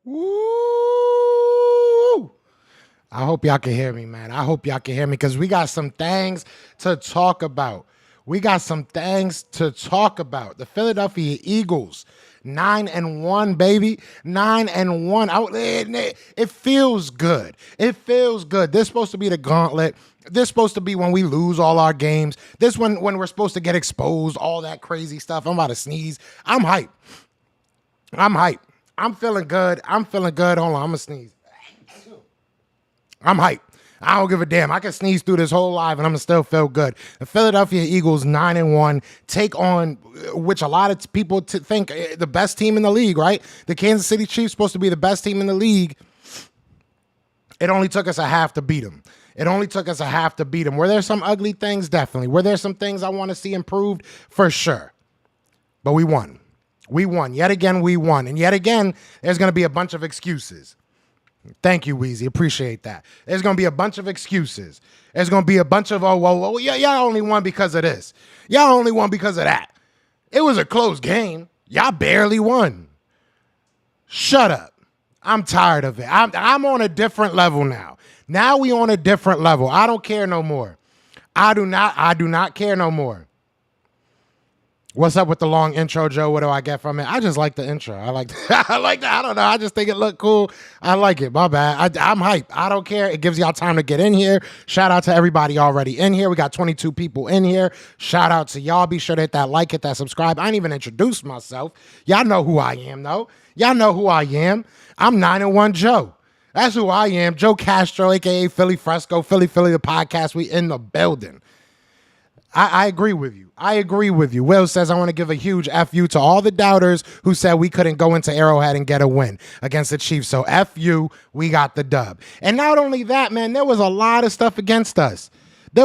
Woo! I hope y'all can hear me, man. I hope y'all can hear me because we got some things to talk about. The Philadelphia Eagles, 9-1, baby. 9-1. It feels good. This is supposed to be the gauntlet. This is supposed to be when we lose all our games. This when we're supposed to get exposed, all that crazy stuff. I'm about to sneeze. I'm hyped. I'm feeling good. Hold on, I'm going to sneeze. I'm hyped. I don't give a damn. I can sneeze through this whole live and I'm going to still feel good. The Philadelphia Eagles, 9-1, take on, which a lot of people think the best team in the league, right? The Kansas City Chiefs supposed to be the best team in the league. It only took us a half to beat them. Were there some ugly things? Definitely. Were there some things I want to see improved? For sure. But we won. Yet again, we won. And yet again, there's going to be a bunch of excuses. Thank you, Weezy. Appreciate that. There's going to be a bunch of excuses. There's going to be a bunch of, y'all only won because of this. Y'all only won because of that. It was a close game. Y'all barely won. Shut up. I'm tired of it. I'm on a different level now. Now we on a different level. I don't care no more. I do not care no more. What's up with the long intro, Joe? What do I get from it? I just like the intro. I like that. I don't know. I just think it looked cool. I like it. My bad. I'm hyped. I don't care. It gives y'all time to get in here. Shout out to everybody already in here. We got 22 people in here. Shout out to y'all. Be sure to hit that like, hit that subscribe. I ain't even introduced myself. Y'all know who I am, though. Y'all know who I am. I'm 9-1 Joe. That's who I am. Joe Castro, a.k.a. Philly Fresco, Philly the podcast. We in the building. I agree with you. Will says, I want to give a huge F you to all the doubters who said we couldn't go into Arrowhead and get a win against the Chiefs. So F you, we got the dub. And not only that, man, there was a lot of stuff against us. The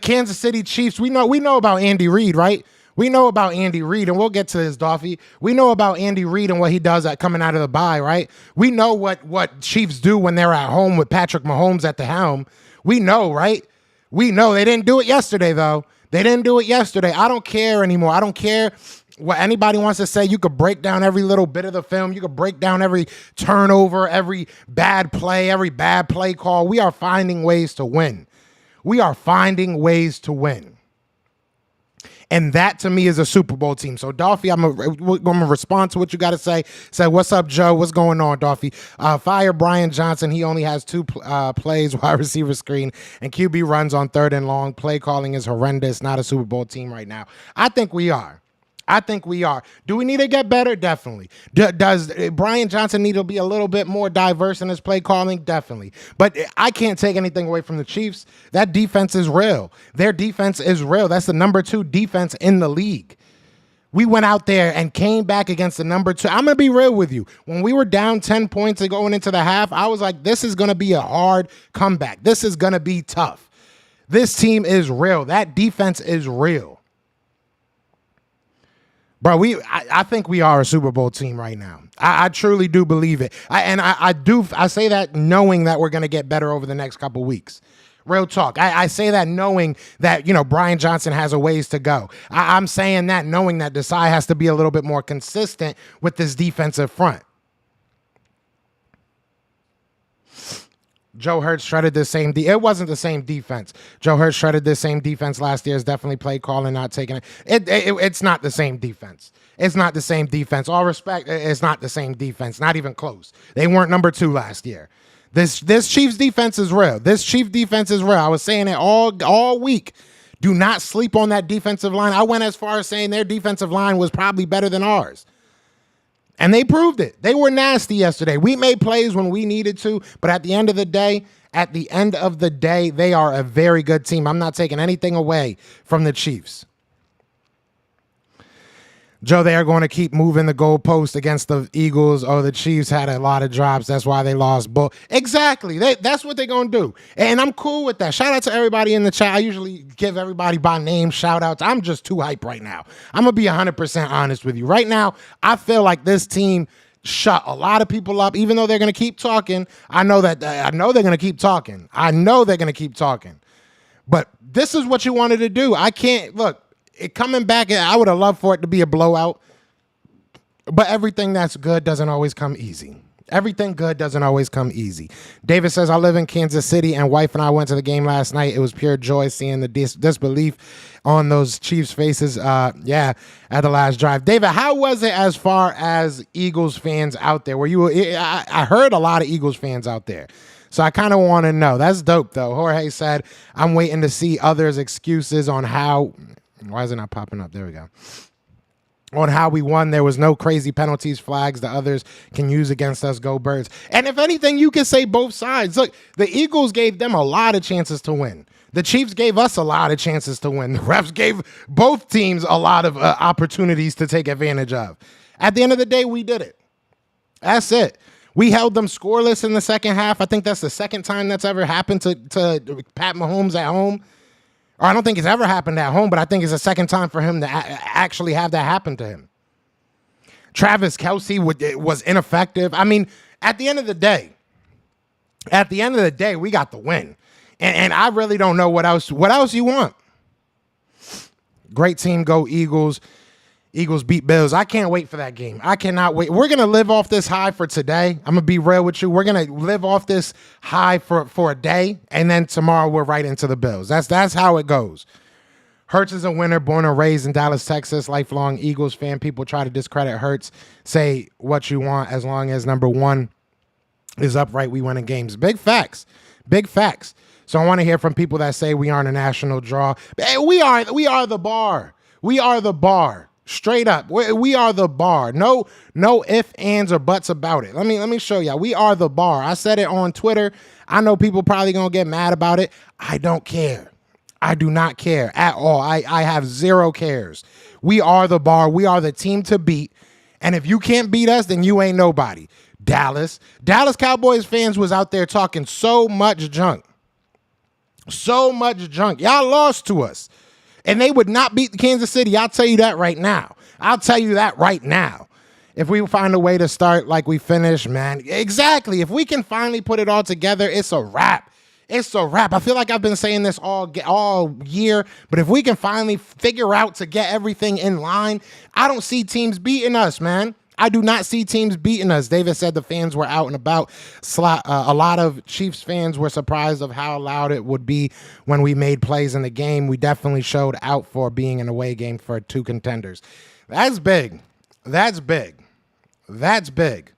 Kansas City Chiefs, we know about Andy Reid, right? We know about Andy Reid, and we'll get to this, Dolphy. We know about Andy Reid and what he does coming out of the bye, right? We know what Chiefs do when they're at home with Patrick Mahomes at the helm. We know, right? We know. They didn't do it yesterday, though. I don't care anymore. I don't care what anybody wants to say. You could break down every little bit of the film. You could break down every turnover, every bad play call. We are finding ways to win. And that, to me, is a Super Bowl team. So, Dolphy, I'm going to respond to what you got to say. Say, what's up, Joe? What's going on, Dolphy? Fire Brian Johnson. He only has 2 plays, wide receiver screen, and QB runs on 3rd and long. Play calling is horrendous. Not a Super Bowl team right now. I think we are. Do we need to get better? Definitely. Does Brian Johnson need to be a little bit more diverse in his play calling? Definitely. But I can't take anything away from the Chiefs. That defense is real. Their defense is real. That's the number 2 defense in the league. We went out there and came back against the number 2. I'm going to be real with you. When we were down 10 points and going into the half, I was like, this is going to be a hard comeback. This is going to be tough. This team is real. That defense is real. Bro, I think we are a Super Bowl team right now. I truly do believe it. I say that knowing that we're going to get better over the next couple weeks. Real talk. I say that knowing that, Brian Johnson has a ways to go. I'm saying that knowing that Desai has to be a little bit more consistent with this defensive front. Joe Hurts shredded the same. It wasn't the same defense. Joe Hurts shredded the same defense last year. It's definitely play calling, not taking it. It's not the same defense. All respect, it's not the same defense. Not even close. They weren't number 2 last year. This Chiefs defense is real. I was saying it all week. Do not sleep on that defensive line. I went as far as saying their defensive line was probably better than ours. And they proved it. They were nasty yesterday. We made plays when we needed to, but at the end of the day, they are a very good team. I'm not taking anything away from the Chiefs. Joe, they are going to keep moving the goalpost against the Eagles. Oh, the Chiefs had a lot of drops. That's why they lost. Exactly. That's what they're going to do. And I'm cool with that. Shout out to everybody in the chat. I usually give everybody by name shout outs. I'm just too hype right now. I'm going to be 100% honest with you. Right now, I feel like this team shut a lot of people up, even though they're going to keep talking. I know they're going to keep talking. But this is what you wanted to do. I can't, look. coming back, I would have loved for it to be a blowout. But everything that's good doesn't always come easy. Everything good doesn't always come easy. David says, I live in Kansas City, and wife and I went to the game last night. It was pure joy seeing the disbelief on those Chiefs' faces, at the last drive. David, how was it as far as Eagles fans out there? I heard a lot of Eagles fans out there, so I kind of want to know. That's dope, though. Jorge said, I'm waiting to see others' excuses on how... Why is it not popping up? There we go. On how we won. There was no crazy penalties, flags that others can use against us. Go Birds. And if anything, you can say both sides. Look, the Eagles gave them a lot of chances to win. The Chiefs gave us a lot of chances to win. The refs gave both teams a lot of opportunities to take advantage of. At the end of the day, we did it. That's it. We held them scoreless in the second half. I think that's the second time that's ever happened to Pat Mahomes at home. Or I don't think it's ever happened at home, but I think it's the second time for him to actually have that happen to him. Travis Kelce was ineffective. I mean, at the end of the day, we got the win. And I really don't know what else you want. Great team, go Eagles. Eagles beat Bills. I can't wait for that game. I cannot wait. We're going to live off this high for today. I'm going to be real with you. We're going to live off this high for a day, and then tomorrow we're right into the Bills. That's how it goes. Hurts is a winner, born and raised in Dallas, Texas, lifelong Eagles fan. People try to discredit Hurts. Say what you want as long as number one is upright, we win in games. Big facts. Big facts. So I want to hear from people that say we aren't a national draw. Hey, we are the bar. We are the bar. Straight up, we are the bar. No ifs, ands, or buts about it. Let me show y'all. We are the bar. I said it on Twitter. I know people probably gonna get mad about it. I don't care. I do not care at all. I have zero cares. We are the bar. We are the team to beat. And if you can't beat us, then you ain't nobody. Dallas Cowboys fans was out there talking so much junk. So much junk. Y'all lost to us. And they would not beat Kansas City. I'll tell you that right now. If we find a way to start like we finished, man. Exactly. If we can finally put it all together, it's a wrap. It's a wrap. I feel like I've been saying this all year, but if we can finally figure out to get everything in line, I don't see teams beating us, man. I do not see teams beating us. David said the fans were out and about. A lot of Chiefs fans were surprised of how loud it would be when we made plays in the game. We definitely showed out for being an away game for two contenders. That's big. That's big. That's big.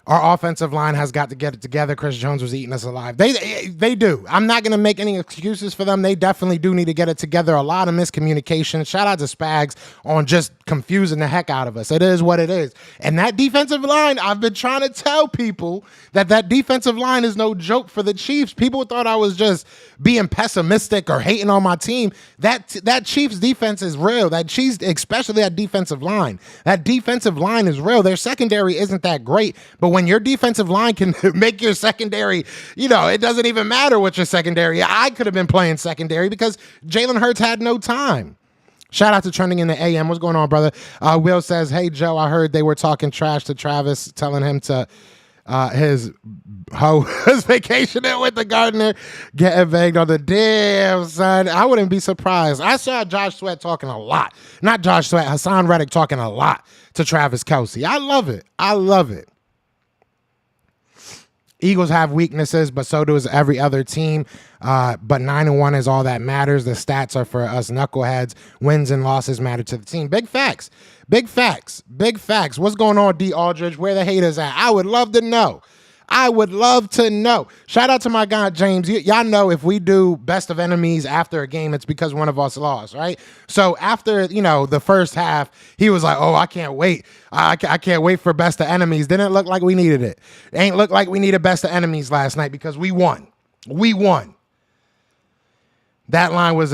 Our offensive line has got to get it together. Chris Jones was eating us alive. They do. I'm not going to make any excuses for them. They definitely do need to get it together. A lot of miscommunication. Shout out to Spags on just confusing the heck out of us. It is what it is. And that defensive line, I've been trying to tell people that defensive line is no joke for the Chiefs. People thought I was just being pessimistic or hating on my team. That Chiefs defense is real. That Chiefs, especially that defensive line. That defensive line is real. Their secondary isn't that great, but when your defensive line can make your secondary, it doesn't even matter what your secondary. I could have been playing secondary because Jalen Hurts had no time. Shout out to Trending in the AM. What's going on, brother? Will says, hey, Joe, I heard they were talking trash to Travis, telling him to his vacationing with the gardener, getting begged on the damn son. I wouldn't be surprised. I saw Josh Sweat talking a lot. Not Josh Sweat, Hassan Reddick talking a lot to Travis Kelce. I love it. I love it. Eagles have weaknesses, but so does every other team. But 9-1 is all that matters. The stats are for us knuckleheads. Wins and losses matter to the team. Big facts. Big facts. Big facts. What's going on, D. Aldridge? Where the haters at? I would love to know. I would love to know. Shout out to my guy, James. Y'all know if we do best of enemies after a game, it's because one of us lost, right? So after, the first half, he was like, oh, I can't wait. I can't wait for best of enemies. Didn't look like we needed it. It ain't look like we needed best of enemies last night because we won. We won. That line was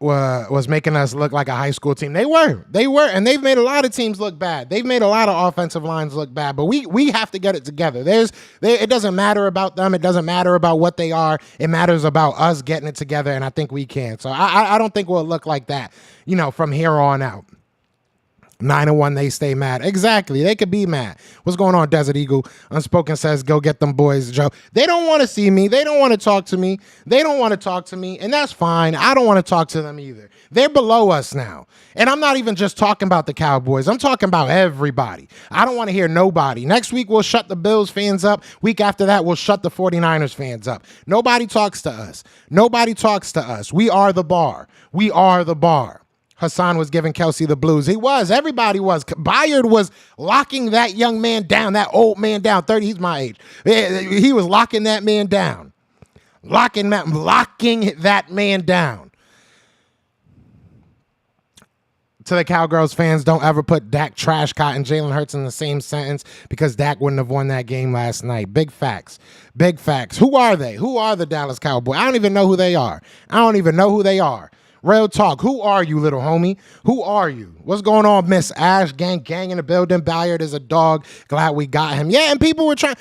was making us look like a high school team. They were, and they've made a lot of teams look bad. They've made a lot of offensive lines look bad. But we have to get it together. It doesn't matter about them. It doesn't matter about what they are. It matters about us getting it together, and I think we can. So I don't think we'll look like that, from here on out. 9-1, they stay mad. Exactly. They could be mad. What's going on, Desert Eagle? Unspoken says, go get them boys, Joe. They don't want to see me. They don't want to talk to me. They don't want to talk to me, and that's fine. I don't want to talk to them either. They're below us now. And I'm not even just talking about the Cowboys. I'm talking about everybody. I don't want to hear nobody. Next week, we'll shut the Bills fans up. Week after that, we'll shut the 49ers fans up. Nobody talks to us. Nobody talks to us. We are the bar. We are the bar. Hassan was giving Kelce the blues. He was. Everybody was. Byard was locking that young man down, that old man down. 30, he's my age. He was locking that man down. Locking that man down. To the Cowgirls fans, don't ever put Dak Trashcott and Jalen Hurts in the same sentence because Dak wouldn't have won that game last night. Big facts. Big facts. Who are they? Who are the Dallas Cowboys? I don't even know who they are. Real talk. Who are you, little homie? Who are you? What's going on, Miss Ash? Gang in the building. Byard is a dog. Glad we got him. Yeah, and people were trying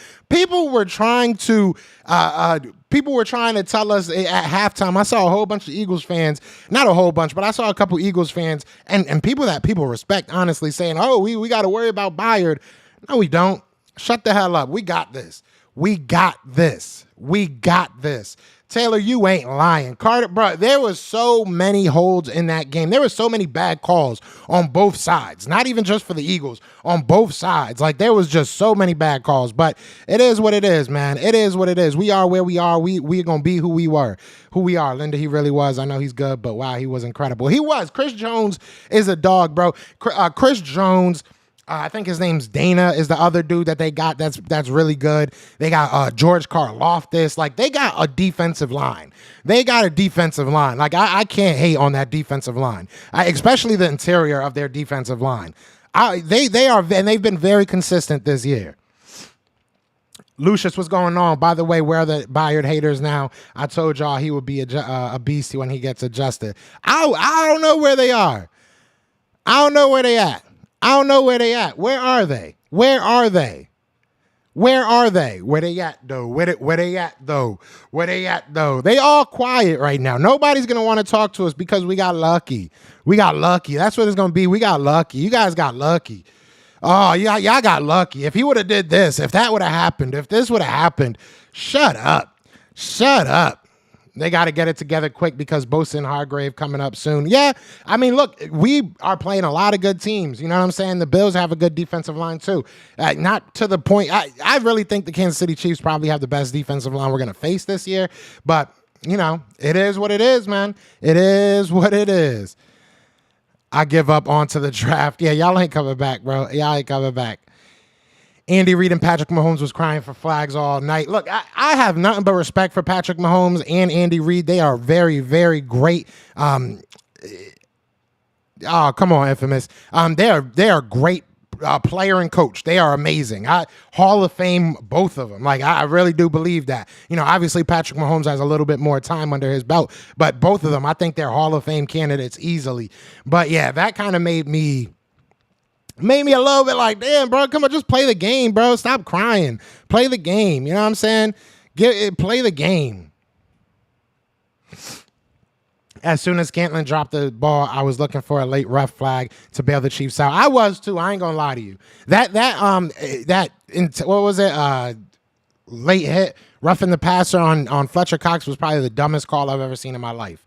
to tell us at halftime. I saw a whole bunch of Eagles fans, not a whole bunch, but I saw a couple Eagles fans and people that people respect, honestly, saying, oh, we got to worry about Byard. No, we don't. Shut the hell up. We got this. We got this. We got this. Taylor, you ain't lying. Carter, bro, there was so many holds in that game. There were so many bad calls on both sides, not even just for the Eagles, on both sides. Like, there was just so many bad calls, but it is what it is, man. It is what it is. We are where we are. We're going to be who we are. Linda, he really was. I know he's good, but wow, he was incredible. He was. Chris Jones is a dog, bro. Chris Jones, I think his name's Dana is the other dude that they got that's really good. They got George Karlaftis. Like, they got a defensive line. Like, I can't hate on that defensive line, especially the interior of their defensive line. They are, and they've been very consistent this year. Lucius, what's going on? By the way, where are the Byard haters now? I told y'all he would be a beast when he gets adjusted. I don't know where they are. I don't know where they at. Where are they? Where they at, though? They all quiet right now. Nobody's going to want to talk to us because we got lucky. That's what it's going to be. We got lucky. You guys got lucky. Oh, y'all got lucky. If he would have did this, if that would have happened, if this would have happened, shut up. They got to get it together quick because Bosa and Hargrave coming up soon. Yeah, I mean, look, we are playing a lot of good teams. You know what I'm saying? The Bills have a good defensive line, too. Not to the point. I really think the Kansas City Chiefs probably have the best defensive line we're going to face this year. But, you know, it is what it is, man. It is what it is. I give up onto the draft. Yeah, y'all ain't coming back, bro. Y'all ain't coming back. Andy Reid and Patrick Mahomes was crying for flags all night. Look, I have nothing but respect for Patrick Mahomes and Andy Reid. They are very, very great. Oh, come on, Infamous. They are great player and coach. They are amazing. Hall of Fame, both of them. Like, I really do believe that. You know, obviously Patrick Mahomes has a little bit more time under his belt, but both of them, I think they're Hall of Fame candidates easily. But yeah, that kind of made me a little bit like, damn, bro, come on, just play the game, bro. Stop crying. Play the game. You know what I'm saying? Play the game. As soon as Scantling dropped the ball, I was looking for a late ref flag to bail the Chiefs out. I was too. I ain't gonna lie to you. What was it? Late hit, roughing the passer on Fletcher Cox was probably the dumbest call I've ever seen in my life.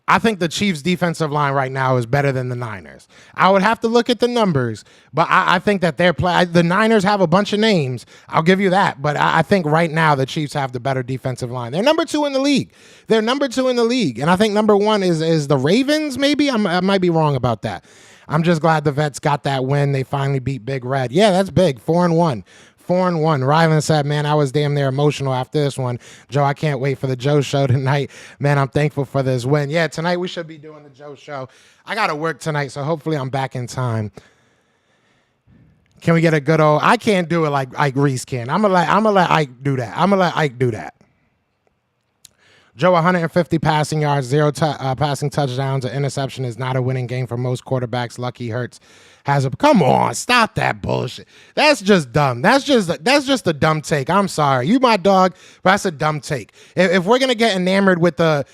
I think the Chiefs' defensive line right now is better than the Niners. I would have to look at the numbers, but I think that the Niners have a bunch of names. I'll give you that, but I think right now the Chiefs have the better defensive line. They're number 2 in the league. And I think number 1 is the Ravens, maybe? I might be wrong about that. I'm just glad the Vets got that win. They finally beat Big Red. Yeah, that's big. 4-1. 4-1. Rylan said, man, I was damn near emotional after this one. Joe, I can't wait for the Joe show tonight. Man, I'm thankful for this win. Yeah, tonight we should be doing the Joe show. I got to work tonight, so hopefully I'm back in time. Can we get a good old... I can't do it like Ike Reese can. I'm gonna let Ike do that. Joe, 150 passing yards, zero passing touchdowns. An interception is not a winning game for most quarterbacks. Lucky Hurts has a. Come on, stop that bullshit. That's just dumb. That's just a dumb take. I'm sorry, you my dog, but that's a dumb take. If we're gonna get enamored with the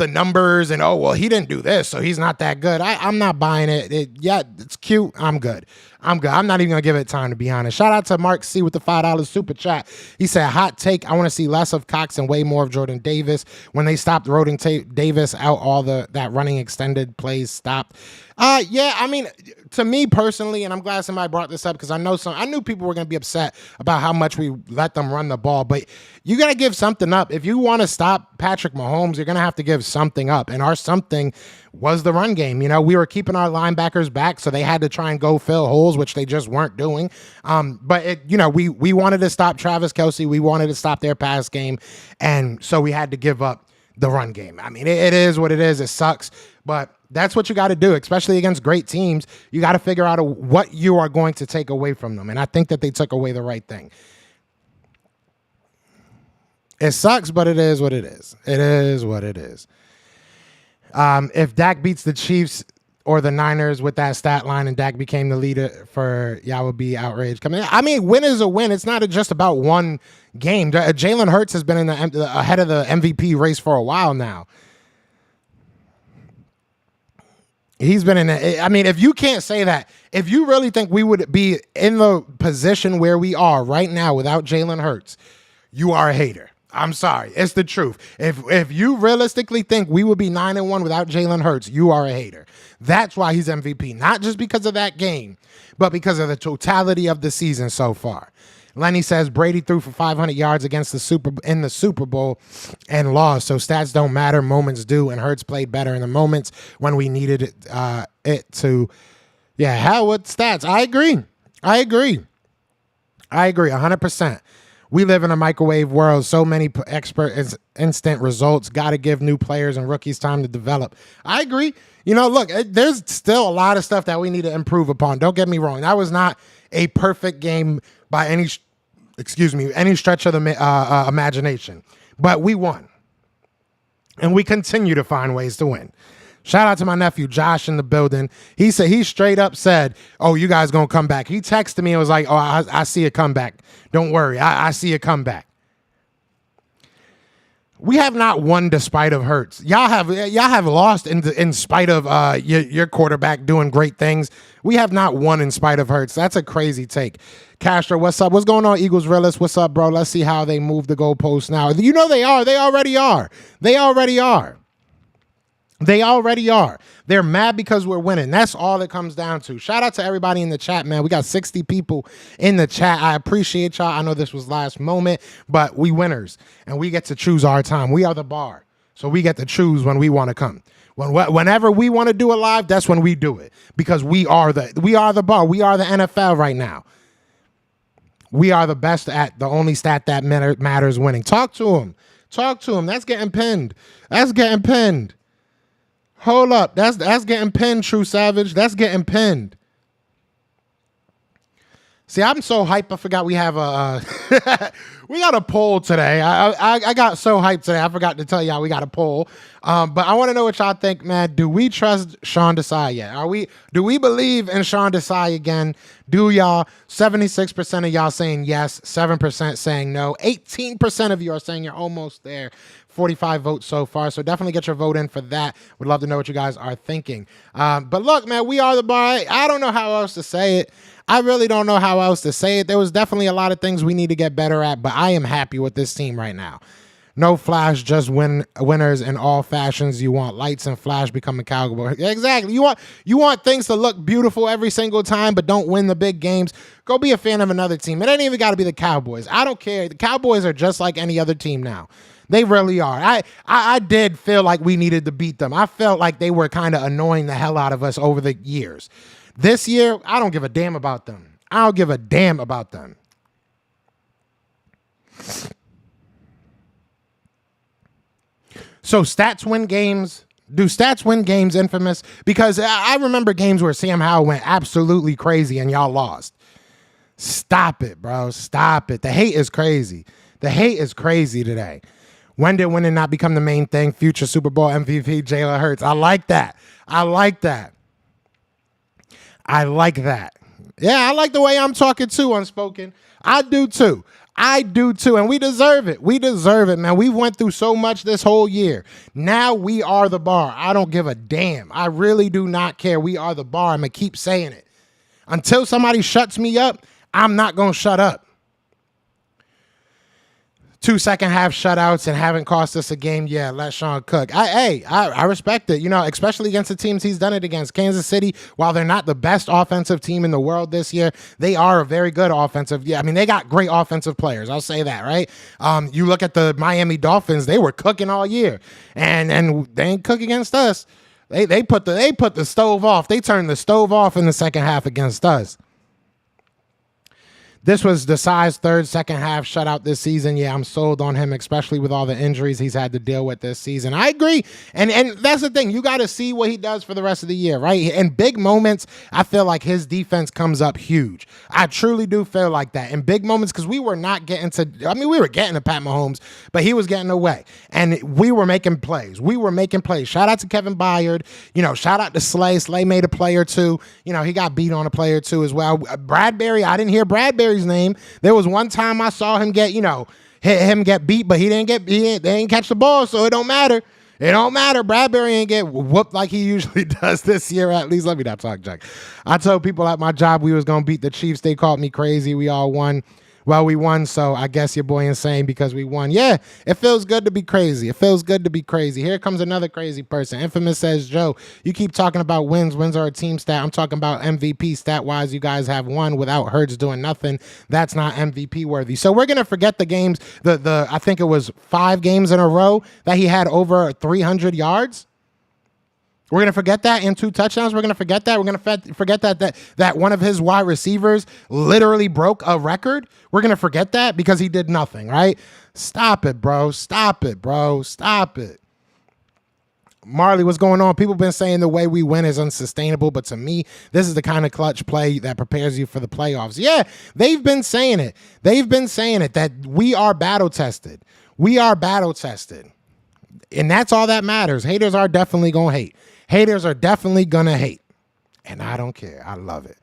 numbers and oh well, he didn't do this, so he's not that good. I'm not buying it. Yeah, it's cute. I'm good. I'm not even gonna give it time, to be honest. Shout out to Mark C with the $5 super chat. He said, "Hot take. I want to see less of Cox and way more of Jordan Davis. When they stopped rolling Davis out, all that running extended plays stopped." Yeah, I mean, to me personally, and I'm glad somebody brought this up because I knew people were gonna be upset about how much we let them run the ball, but you gotta give something up. If you want to stop Patrick Mahomes, you're gonna have to give something up, and our something was the run game. You know, we were keeping our linebackers back, so they had to try and go fill holes, which they just weren't doing. But we wanted to stop Travis Kelce, we wanted to stop their pass game, and so we had to give up the run game. I mean, it is what it is. It sucks, but that's what you got to do, especially against great teams. You got to figure out what you are going to take away from them, and I think that they took away the right thing. It sucks, but it is what it is. It is what it is. If Dak beats the Chiefs or the Niners with that stat line and Dak became the leader for y'all would be outraged. I mean, win is a win. It's not just about one game. Jalen Hurts has been ahead of the MVP race for a while now. He's been I mean, if you can't say that, if you really think we would be in the position where we are right now without Jalen Hurts, you are a hater. I'm sorry. It's the truth. If you realistically think we would be 9-1 without Jalen Hurts, you are a hater. That's why he's MVP. Not just because of that game, but because of the totality of the season so far. Lenny says Brady threw for 500 yards against in the Super Bowl and lost, so stats don't matter, moments do, and Hurts played better in the moments when we needed it to. Yeah, hell with stats. I agree. 100%. We live in a microwave world. So many instant results. Got to give new players and rookies time to develop. I agree. You know, look, there's still a lot of stuff that we need to improve upon. Don't get me wrong. That was not a perfect game by any stretch of the imagination. But we won. And we continue to find ways to win. Shout out to my nephew, Josh, in the building. He straight up said, "Oh, you guys going to come back." He texted me and was like, "Oh, I see a comeback. Don't worry. I see a comeback." We have not won despite of Hurts. Y'all have lost in spite of your quarterback doing great things. We have not won in spite of Hurts. That's a crazy take. Castro, what's up? What's going on, Eagles Realist? What's up, bro? Let's see how they move the goalposts now. You know they are. They already are. They already are. They already are. They're mad because we're winning. That's all it comes down to. Shout out to everybody in the chat, man. We got 60 people in the chat. I appreciate y'all. I know this was last moment, but we winners, and we get to choose our time. We are the bar, so we get to choose when we want to come. Whenever we want to do it live, that's when we do it, because we are the bar. We are the NFL right now. We are the best at the only stat that matters, winning. Talk to him. That's getting pinned. Hold up. That's getting pinned, True Savage. That's getting pinned. See, I'm so hyped. I forgot we have we got a poll today. I got so hyped today. I forgot to tell y'all we got a poll. But I want to know what y'all think, man. Do we trust Sean Desai yet? Do we believe in Sean Desai again? Do y'all? 76% of y'all saying yes, 7% saying no, 18% of you are saying you're almost there. 45 votes so far, so definitely get your vote in for that. Would love to know what you guys are thinking. But look, man, we are the bar. I don't know how else to say it. I really don't know how else to say it. There was definitely a lot of things we need to get better at, but I am happy with this team right now. No flash, just winners in all fashions. You want lights and flash, become a Cowboy. Exactly. You want things to look beautiful every single time, but don't win the big games. Go be a fan of another team. It ain't even got to be the Cowboys. I don't care. The Cowboys are just like any other team now. They really are. I did feel like we needed to beat them. I felt like they were kind of annoying the hell out of us over the years. This year, I don't give a damn about them. So stats win games. Do stats win games, Infamous? Because I remember games where Sam Howell went absolutely crazy and y'all lost. Stop it, bro. Stop it. The hate is crazy. The hate is crazy today. When did winning not become the main thing? Future Super Bowl MVP Jalen Hurts. I like that. I like that. I like that. Yeah, I like the way I'm talking too, Unspoken. I do too. I do too. And we deserve it. We deserve it, man. We went through so much this whole year. Now we are the bar. I don't give a damn. I really do not care. We are the bar. I'm going to keep saying it. Until somebody shuts me up, I'm not going to shut up. 2 second half shutouts and haven't cost us a game. Yeah, let Sean cook. I respect it, especially against the teams he's done it against. Kansas City, while they're not the best offensive team in the world this year, they are a very good offensive. Yeah, I mean, they got great offensive players. I'll say that, right? You look at the Miami Dolphins, they were cooking all year, and they ain't cook against us. They put the stove off. They turned the stove off in the second half against us. This was Desai's third second half shutout this season. Yeah, I'm sold on him, especially with all the injuries he's had to deal with this season. I agree. And that's the thing. You got to see what he does for the rest of the year, right? In big moments, I feel like his defense comes up huge. I truly do feel like that. In big moments, because we were not getting to, we were getting to Pat Mahomes, but he was getting away. And we were making plays. Shout out to Kevin Byard. Shout out to Slay. Slay made a play or two. He got beat on a play or two as well. Bradbury, I didn't hear Bradbury's name. There was one time I saw him get beat, but they didn't catch the ball, so it don't matter. It don't matter. Bradbury ain't get whooped like he usually does this year, at least. Let me not talk, Jack. I told people at my job we was going to beat the Chiefs. They called me crazy. We all won. Well, we won, so I guess your boy insane because we won. Yeah, it feels good to be crazy. Here comes another crazy person. Infamous says, Joe, you keep talking about wins. Wins are a team stat. I'm talking about MVP stat-wise. You guys have won without Hurts doing nothing. That's not MVP worthy. So we're going to forget the games, I think it was 5 games in a row that he had over 300 yards. We're going to forget that and 2 touchdowns. We're going to forget that. We're going to forget that one of his wide receivers literally broke a record. We're going to forget that because he did nothing, right? Stop it, bro. Stop it. Marley, what's going on? People have been saying the way we win is unsustainable, but to me, this is the kind of clutch play that prepares you for the playoffs. Yeah, they've been saying it. That we are battle-tested. And that's all that matters. Haters are definitely going to hate. Haters are definitely going to hate. And I don't care. I love it.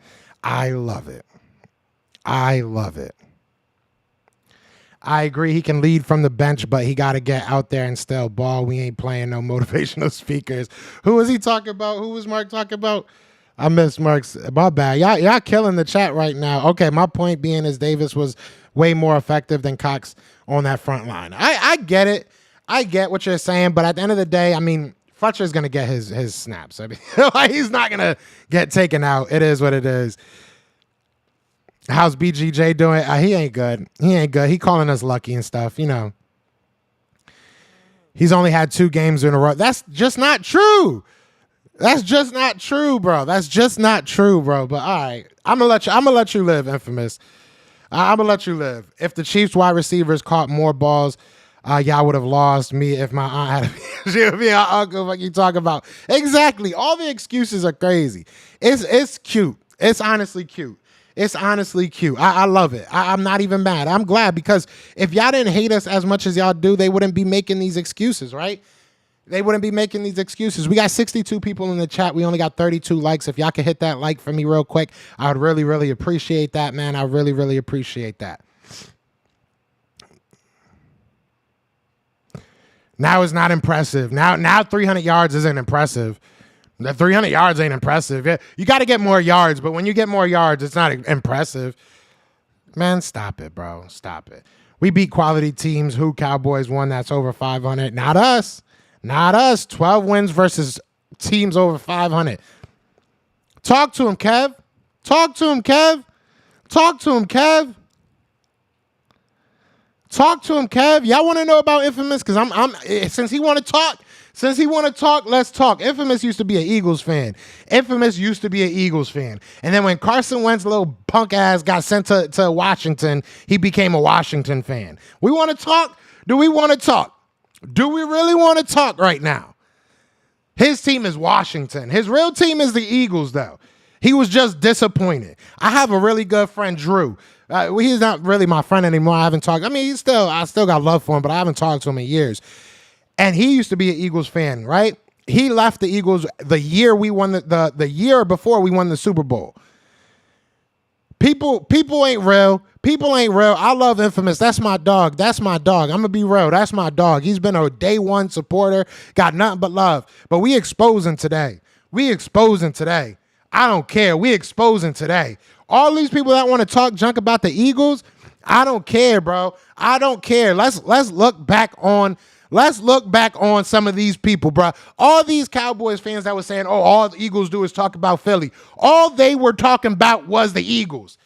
I agree he can lead from the bench, but he got to get out there and still ball. We ain't playing no motivational speakers. Who was he talking about? Who was Mark talking about? I missed Mark's. My bad. Y'all killing the chat right now. Okay, my point being is Davis was way more effective than Cox on that front line. I get it. I get what you're saying, but at the end of the day, Fletcher's going to get his snaps. He's not going to get taken out. It is what it is. How's BGJ doing? He ain't good. He calling us lucky and stuff, He's only had 2 games in a row. That's just not true. Bro. But all right, I'm gonna let you live, Infamous. I'm gonna let you live. If the Chiefs wide receivers caught more balls, y'all would have lost. Me if my aunt had she would be our uncle. What you talking about? Exactly. All the excuses are crazy. It's cute. It's honestly cute. I love it. I'm not even mad. I'm glad because if y'all didn't hate us as much as y'all do, they wouldn't be making these excuses, right? We got 62 people in the chat. We only got 32 likes. If y'all could hit that like for me real quick, I would really, really appreciate that, man. I really, really appreciate that. Now it's not impressive. Now 300 yards isn't impressive. The 300 yards ain't impressive. Yeah, you got to get more yards, but when you get more yards, it's not impressive. Man, stop it, bro. Stop it. We beat quality teams. Who Cowboys won? That's over 500. Not us. 12 wins versus teams over 500. Talk to him, Kev. Talk to him, Kev. Y'all want to know about Infamous? Because since he want to talk, let's talk. Infamous used to be an Eagles fan. And then when Carson Wentz, little punk ass, got sent to Washington, he became a Washington fan. We want to talk? Do we want to talk? Do we really want to talk right now? His team is Washington. His real team is the Eagles, though. He was just disappointed. I have a really good friend, Drew. He's not really my friend anymore. I haven't talked. I mean, I still got love for him, but I haven't talked to him in years. And he used to be an Eagles fan, right? He left the Eagles the year we won the year before we won the Super Bowl. People ain't real. People ain't real. I love Infamous. That's my dog. That's my dog. I'm going to be real. That's my dog. He's been a day one supporter. Got nothing but love. But we exposing today. I don't care. We exposing today. All these people that want to talk junk about the Eagles, I don't care, bro. I don't care. Let's look back on some of these people, bro. All these Cowboys fans that were saying, oh, all the Eagles do is talk about Philly. All they were talking about was the Eagles.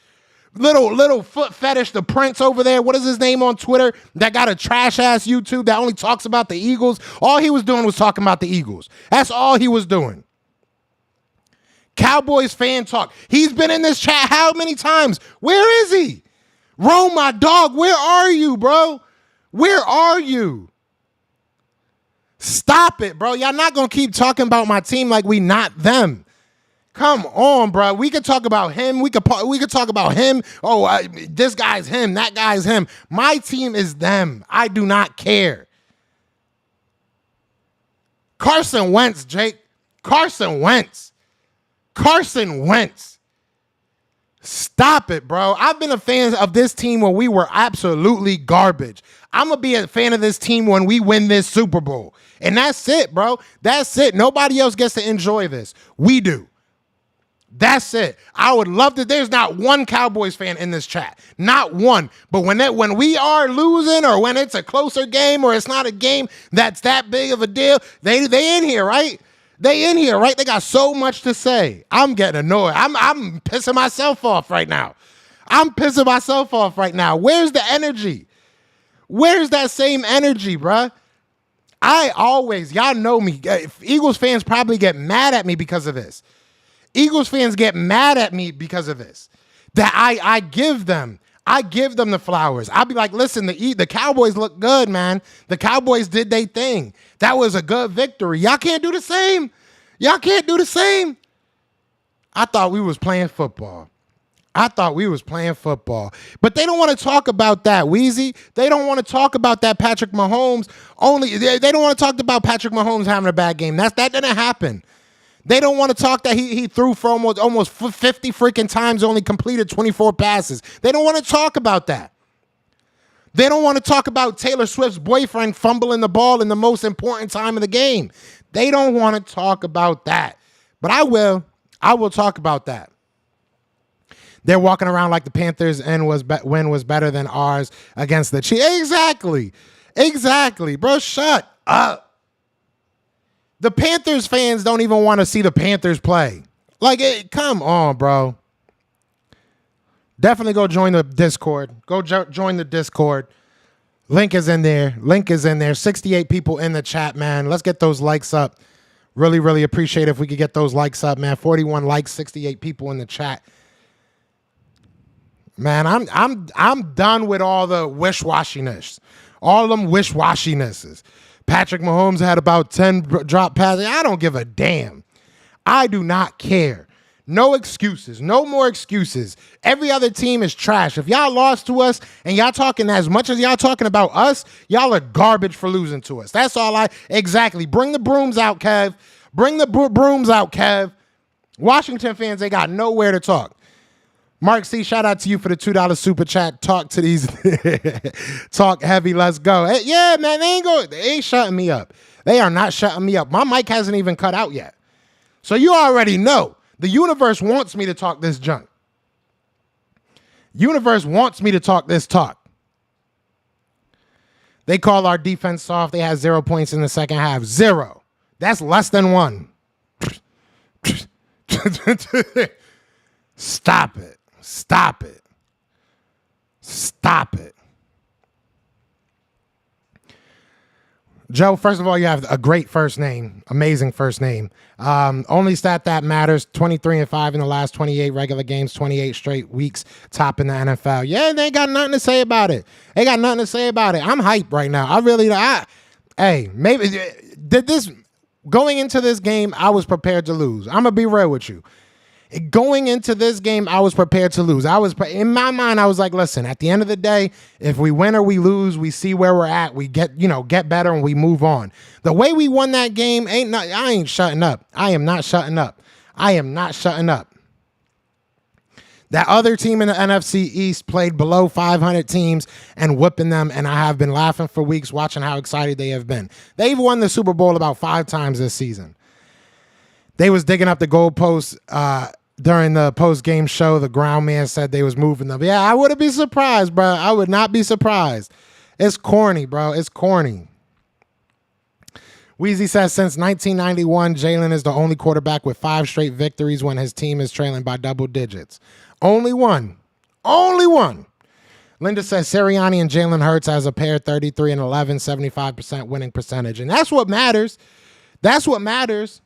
Little foot fetish, the Prince over there. What is his name on Twitter? That got a trash ass YouTube that only talks about the Eagles. All he was doing was talking about the Eagles. That's all he was doing. Cowboys fan talk. He's been in this chat how many times? Where is he? Rome, my dog, where are you, bro? Where are you? Stop it, bro. Y'all not going to keep talking about my team like we not them. Come on, bro. We could talk about him. We could talk about him. Oh, this guy's him. That guy's him. My team is them. I do not care. Carson Wentz, Jake. Carson Wentz. Stop it, bro. I've been a fan of this team when we were absolutely garbage. I'm going to be a fan of this team when we win this Super Bowl. And that's it, bro. That's it. Nobody else gets to enjoy this. We do. That's it. I would love to. There's not one Cowboys fan in this chat. Not one. But when we are losing or when it's a closer game or it's not a game that's that big of a deal, they in here, right? They in here, right? They got so much to say. I'm getting annoyed. I'm pissing myself off right now. Where's the energy? Where's that same energy, bruh? Y'all know me. Eagles fans probably get mad at me because of this. That I give them the flowers. I'll be like, listen, the Cowboys look good, man. The Cowboys did their thing. That was a good victory. Y'all can't do the same. I thought we was playing football. But they don't want to talk about that, Weezy. They don't want to talk about that Patrick Mahomes. They don't want to talk about Patrick Mahomes having a bad game. That didn't happen. They don't want to talk that he threw for almost 50 freaking times, only completed 24 passes. They don't want to talk about that. They don't want to talk about Taylor Swift's boyfriend fumbling the ball in the most important time of the game. They don't want to talk about that. But I will. I will talk about that. They're walking around like the Panthers' win was better than ours against the Chiefs. Exactly, bro. Shut up. The Panthers fans don't even want to see the Panthers play. Come on, bro. Definitely go join the Discord. Join the Discord. Link is in there. 68 people in the chat, man. Let's get those likes up. Really, really appreciate it if we could get those likes up, man. 41 likes, 68 people in the chat. Man, I'm done with all the wish-washiness. All them wish-washinesses. Patrick Mahomes had about 10 drop passes. I don't give a damn. I do not care. No excuses. No more excuses. Every other team is trash. If y'all lost to us and y'all talking as much as y'all talking about us, y'all are garbage for losing to us. That's all exactly. Bring the brooms out, Kev. Washington fans, they got nowhere to talk. Mark C, shout out to you for the $2 super chat. Talk to these. Talk heavy. Let's go. Hey, yeah, man, they ain't shutting me up. They are not shutting me up. My mic hasn't even cut out yet. So you already know. The universe wants me to talk this junk. Universe wants me to talk this talk. They call our defense soft. They had 0 points in the second half. 0. That's less than 1. Stop it. Joe, first of all, you have a great first name. Amazing first name. Only stat that matters, 23-5 in the last 28 regular games, 28 straight weeks, top in the NFL. Yeah, they ain't got nothing to say about it. I'm hyped right now. Maybe going into this game, I was prepared to lose. I'm going to be real with you. Going into this game, I was prepared to lose. In my mind, I was like, listen, at the end of the day, if we win or we lose, we see where we're at. We get better and we move on. The way we won that game I ain't shutting up. I am not shutting up. I am not shutting up. That other team in the NFC East played below 500 teams and whipping them, and I have been laughing for weeks watching how excited they have been. They've won the Super Bowl about 5 times this season. They was digging up the goalposts during the post-game show. The ground man said they was moving them. Yeah, I wouldn't be surprised, bro. I would not be surprised. It's corny, bro. It's corny. Weezy says, since 1991, Jalen is the only quarterback with 5 straight victories when his team is trailing by double digits. Only one. Only one. Linda says, Sirianni and Jalen Hurts as a pair, 33 and 11, 75% winning percentage. And that's what matters. That's what matters.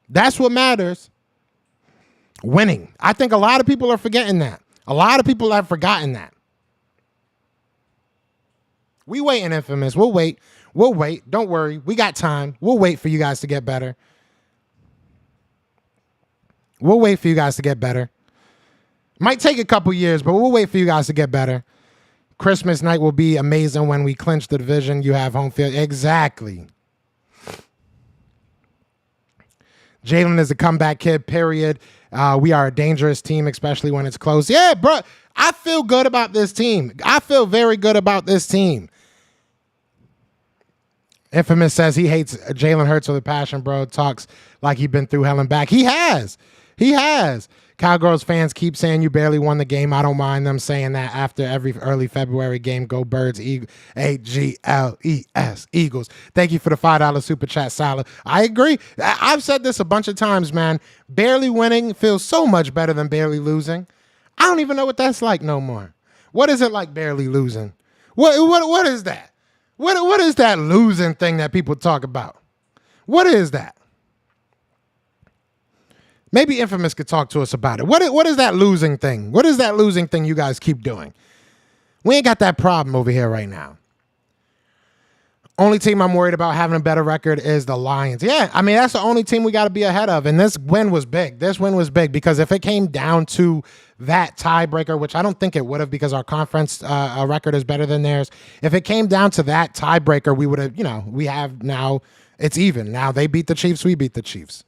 That's what matters. Winning. I think a lot of people are forgetting that. A lot of people have forgotten that. We waiting, Infamous. We'll wait. We'll wait. Don't worry. We got time. We'll wait for you guys to get better. We'll wait for you guys to get better. Might take a couple years, but we'll wait for you guys to get better. Christmas night will be amazing when we clinch the division. You have home field. Exactly. Jalen is a comeback kid, period. We are a dangerous team, especially when it's close. Yeah, bro. I feel good about this team. I feel very good about this team. Infamous says he hates Jalen Hurts with a passion, bro. Talks like he's been through hell and back. He has. He has. Cowgirls fans keep saying you barely won the game. I don't mind them saying that after every early February game. Go Birds, AGLES, Eagles. Thank you for the $5 super chat, Salah. I agree. I've said this a bunch of times, man. Barely winning feels so much better than barely losing. I don't even know what that's like no more. What is it like barely losing? What is that? What is that losing thing that people talk about? What is that? Maybe Infamous could talk to us about it. What is that losing thing? What is that losing thing you guys keep doing? We ain't got that problem over here right now. Only team I'm worried about having a better record is the Lions. Yeah, I mean, that's the only team we got to be ahead of. And this win was big. This win was big because if it came down to that tiebreaker, which I don't think it would have because our conference record is better than theirs. If it came down to that tiebreaker, we would have, we have now, it's even. Now they beat the Chiefs, we beat the Chiefs.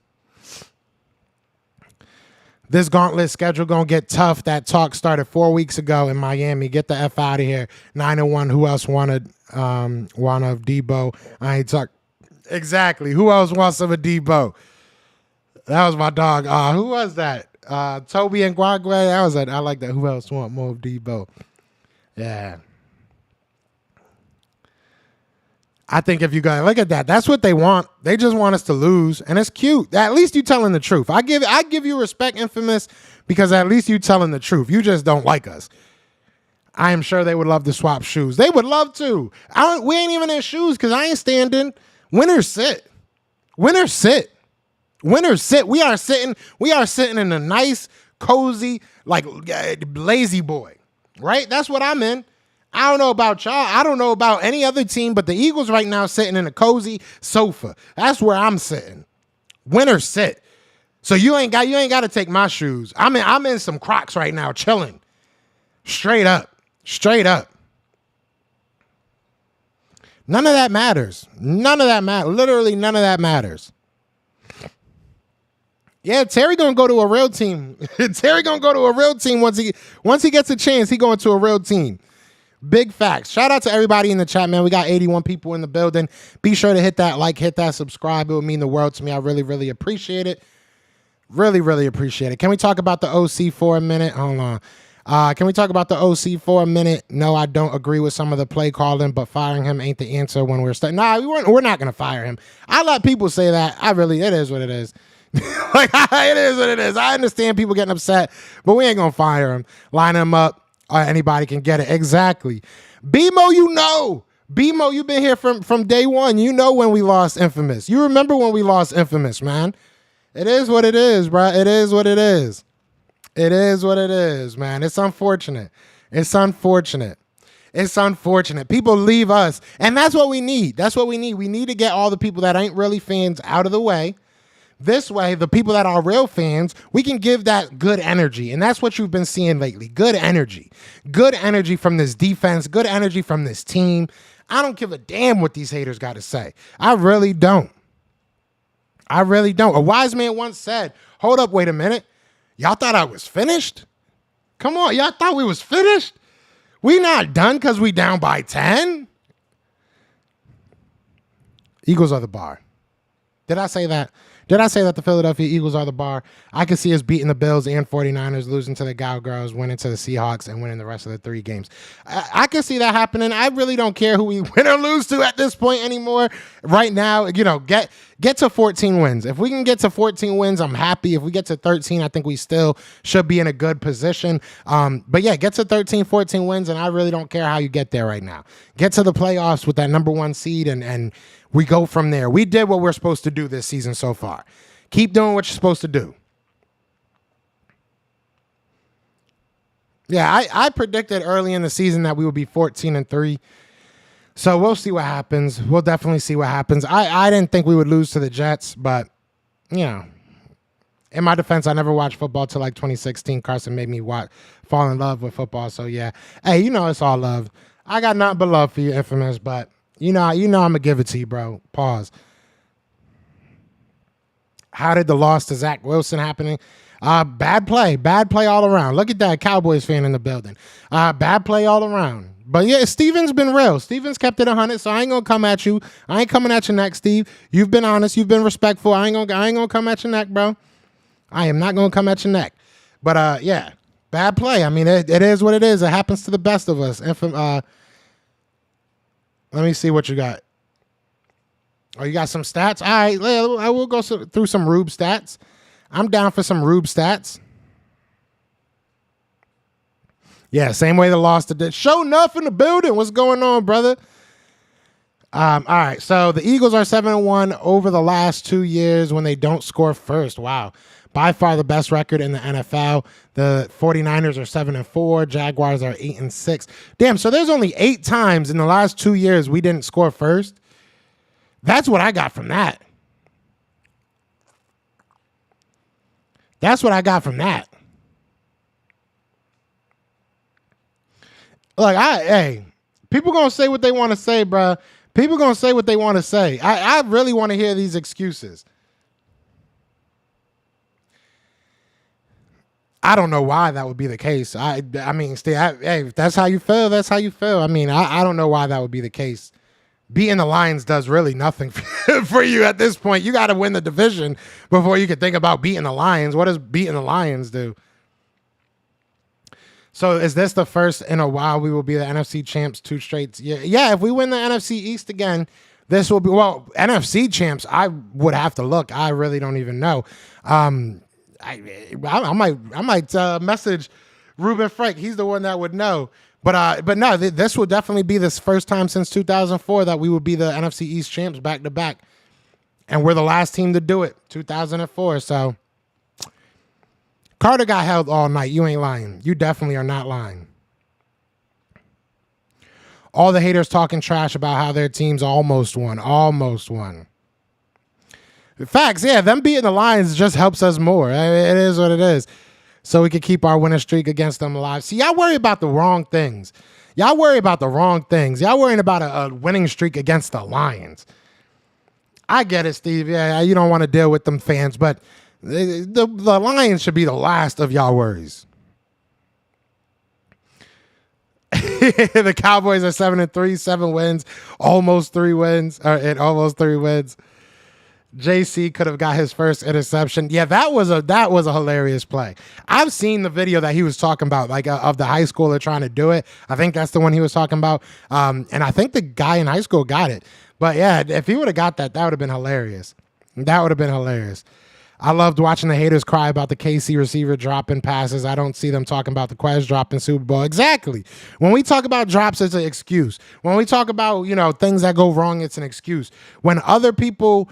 This gauntlet schedule gonna get tough. That talk started 4 weeks ago in Miami. Get the F out of here. 9-1. Who else wanted one of Debo? I ain't talk. Exactly. Who else wants some of Debo? That was my dog. Who was that? Toby and Guagwe. That was it. I like that. Who else want more of Debo? Yeah. I think if you guys look at that, that's what they want. They just want us to lose, and it's cute. At least you telling the truth. I give you respect, Infamous, because at least you telling the truth. You just don't like us. I am sure they would love to swap shoes. They would love to. We ain't even in shoes because I ain't standing. Winners sit. Winners sit. Winners sit. We are sitting in a nice, cozy, like lazy boy. Right? That's what I'm in. I don't know about y'all. I don't know about any other team, but the Eagles right now sitting in a cozy sofa. That's where I'm sitting. Winners sit. So you ain't got to take my shoes. I'm in some Crocs right now, chilling. Straight up. Straight up. None of that matters. None of that matters. Literally none of that matters. Yeah, Terry gonna go to a real team. Terry gonna go to a real team once he gets a chance. He going to a real team. Big facts. Shout out to everybody in the chat, man. We got 81 people in the building. Be sure to hit that like, hit that subscribe. It would mean the world to me. I really, really appreciate it. Really, really appreciate it. Can we talk about the OC for a minute? Hold on. Can we talk about the OC for a minute? No, I don't agree with some of the play calling, but firing him ain't the answer when we're stuck. Nah, we're not going to fire him. I let people say that. It is what it is. Like, it is what it is. I understand people getting upset, but we ain't going to fire him. Line him up. Anybody can get it. Exactly. BMO, BMO, you've been here from day one. You know when we lost Infamous. You remember when we lost Infamous, man. It is what it is, bro. It is what it is. It is what it is, man. It's unfortunate. It's unfortunate. It's unfortunate. People leave us, and that's what we need. That's what we need. We need to get all the people that ain't really fans out of the way This way, the people that are real fans, we can give that good energy. And that's what you've been seeing lately. Good energy. Good energy from this defense. Good energy from this team. I don't give a damn what these haters got to say. I really don't. I really don't. A wise man once said, hold up, wait a minute. Y'all thought I was finished? Come on, y'all thought we was finished? We not done because we down by 10? Eagles are the bar. Did I say that? Did I say that the Philadelphia Eagles are the bar? I can see us beating the Bills and 49ers, losing to the Cowboys, winning to the Seahawks, and winning the rest of the 3 games. I can see that happening. I really don't care who we win or lose to at this point anymore. Right now, get to 14 wins. If we can get to 14 wins, I'm happy. If we get to 13, I think we still should be in a good position. But yeah, get to 13, 14 wins, and I really don't care how you get there right now. Get to the playoffs with that number 1 seed, and we go from there. We did what we're supposed to do this season so far. Keep doing what you're supposed to do. Yeah, I predicted early in the season that we would be 14-3. So we'll see what happens. We'll definitely see what happens. I didn't think we would lose to the Jets, but, in my defense, I never watched football till like 2016. Carson made me fall in love with football. So, yeah. Hey, it's all love. I got nothing but love for you, Infamous, but I'm going to give it to you, bro. Pause. How did the loss to Zach Wilson happening? Bad play all around. Look at that Cowboys fan in the building. Bad play all around. But yeah, Steven's been real. Steven's kept it 100, so I ain't gonna come at you. I ain't coming at your neck, Steve. You've been honest. You've been respectful. I ain't gonna come at your neck, bro. I am not gonna come at your neck. But yeah, bad play. I mean, it is what it is. It happens to the best of us. Let me see what you got. Oh, you got some stats? All right, I will go through some Rube stats. I'm down for some Rube stats. Yeah, same way the loss to show enough in the building. What's going on, brother? All right, so the Eagles are 7-1 over the last 2 years when they don't score first. Wow. By far the best record in the NFL. The 49ers are 7-4. Jaguars are 8-6. Damn, so there's only 8 times in the last 2 years we didn't score first. That's what I got from that. That's what I got from that. Look, hey, people gonna say what they want to say, bro. People gonna say what they want to say. I really want to hear these excuses. I don't know why that would be the case. I mean, Steve, hey, if that's how you feel, that's how you feel. I mean, I don't know why that would be the case. Beating the Lions does really nothing for you at this point. You got to win the division before you can think about beating the Lions. What does beating the Lions do? So is this the first in a while we will be the NFC champs 2 straight? Yeah, if we win the NFC East again, this will be, well, NFC champs, I would have to look. I really don't even know. I might message Ruben Frank. He's the one that would know. But no, this will definitely be this first time since 2004 that we will be the NFC East champs back to back. And we're the last team to do it, 2004. So Carter got held all night. You ain't lying. You definitely are not lying. All the haters talking trash about how their teams almost won. Almost won. Facts, yeah, them beating the Lions just helps us more. It is what it is. So we can keep our winning streak against them alive. See, y'all worry about the wrong things. Y'all worrying about a winning streak against the Lions. I get it, Steve. Yeah, you don't want to deal with them fans, but the Lions should be the last of y'all worries. The Cowboys are 7-3, 7 wins, almost 3 wins, almost 3 wins. JC could have got his first interception. Yeah, that was a hilarious play. I've seen the video that he was talking about, like of the high schooler trying to do it. I think that's the one he was talking about. And I think the guy in high school got it. But yeah, if he would have got that, that would have been hilarious. That would have been hilarious. I loved watching the haters cry about the KC receiver dropping passes. I don't see them talking about the Quez dropping Super Bowl. Exactly. When we talk about drops, it's an excuse. When we talk about, things that go wrong, it's an excuse. When other people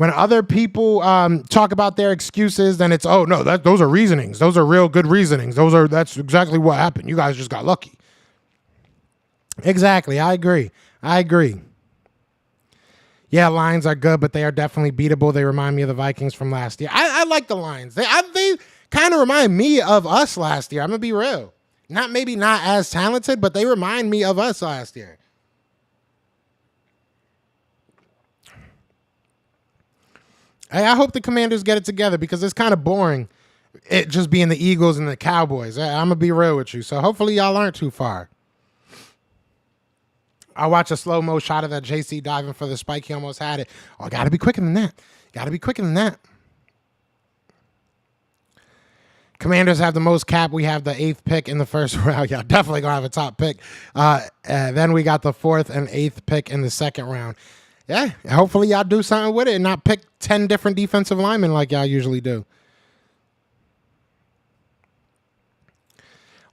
talk about their excuses, then it's, oh no, those are reasonings. Those are real good reasonings. That's exactly what happened. You guys just got lucky. Exactly. I agree. Yeah, Lions are good, but they are definitely beatable. They remind me of the Vikings from last year. I like the Lions. They kind of remind me of us last year. I'm gonna be real. Maybe not as talented, but they remind me of us last year. Hey, I hope the Commanders get it together because it's kind of boring. It just being the Eagles and the Cowboys. I'm gonna be real with you. So hopefully y'all aren't too far. I watched a slow-mo shot of that JC diving for the spike. He almost had it. Oh, got to be quicker than that. Got to be quicker than that. Commanders have the most cap. We have the 8th pick in the first round. Y'all definitely going to have a top pick. Then we got the 4th and 8th pick in the second round. Yeah, hopefully y'all do something with it and not pick 10 different defensive linemen like y'all usually do.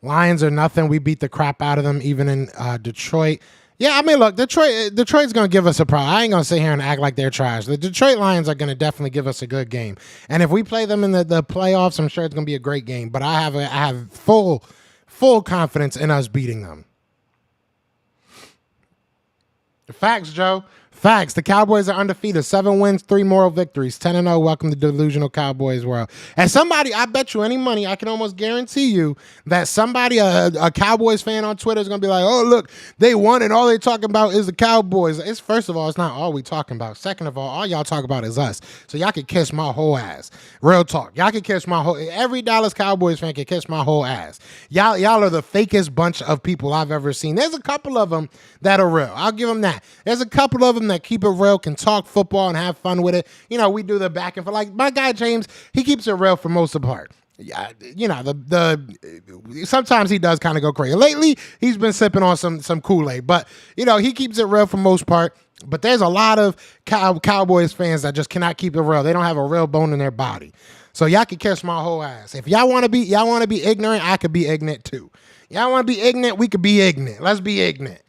Lions are nothing. We beat the crap out of them, even in Detroit. Yeah, I mean, look, Detroit's going to give us a problem. I ain't going to sit here and act like they're trash. The Detroit Lions are going to definitely give us a good game. And if we play them in the playoffs, I'm sure it's going to be a great game. But I have full confidence in us beating them. Facts, Joe. Facts. The Cowboys are undefeated. 7 wins, 3 moral victories. 10-0. Welcome to delusional Cowboys world. And somebody, I bet you any money, I can almost guarantee you that somebody, a Cowboys fan on Twitter is going to be like, oh, look, they won and all they talking about is the Cowboys. First of all, it's not all we talking about. Second of all y'all talk about is us. So y'all can kiss my whole ass. Real talk. Y'all can kiss my whole, every Dallas Cowboys fan can kiss my whole ass. Y'all are the fakest bunch of people I've ever seen. There's a couple of them that are real. I'll give them that. There's a couple of them that keep it real, can talk football and have fun with it. You know, we do the back and forth. Like my guy James, he keeps it real for most of the part. Yeah, you know, sometimes he does kind of go crazy. Lately, he's been sipping on some Kool-Aid, but you know, he keeps it real for most part. But there's a lot of Cowboys fans that just cannot keep it real. They don't have a real bone in their body. So y'all can kiss my whole ass. If y'all want to be ignorant, I could be ignorant too. Y'all want to be ignorant, we could be ignorant. Let's be ignorant.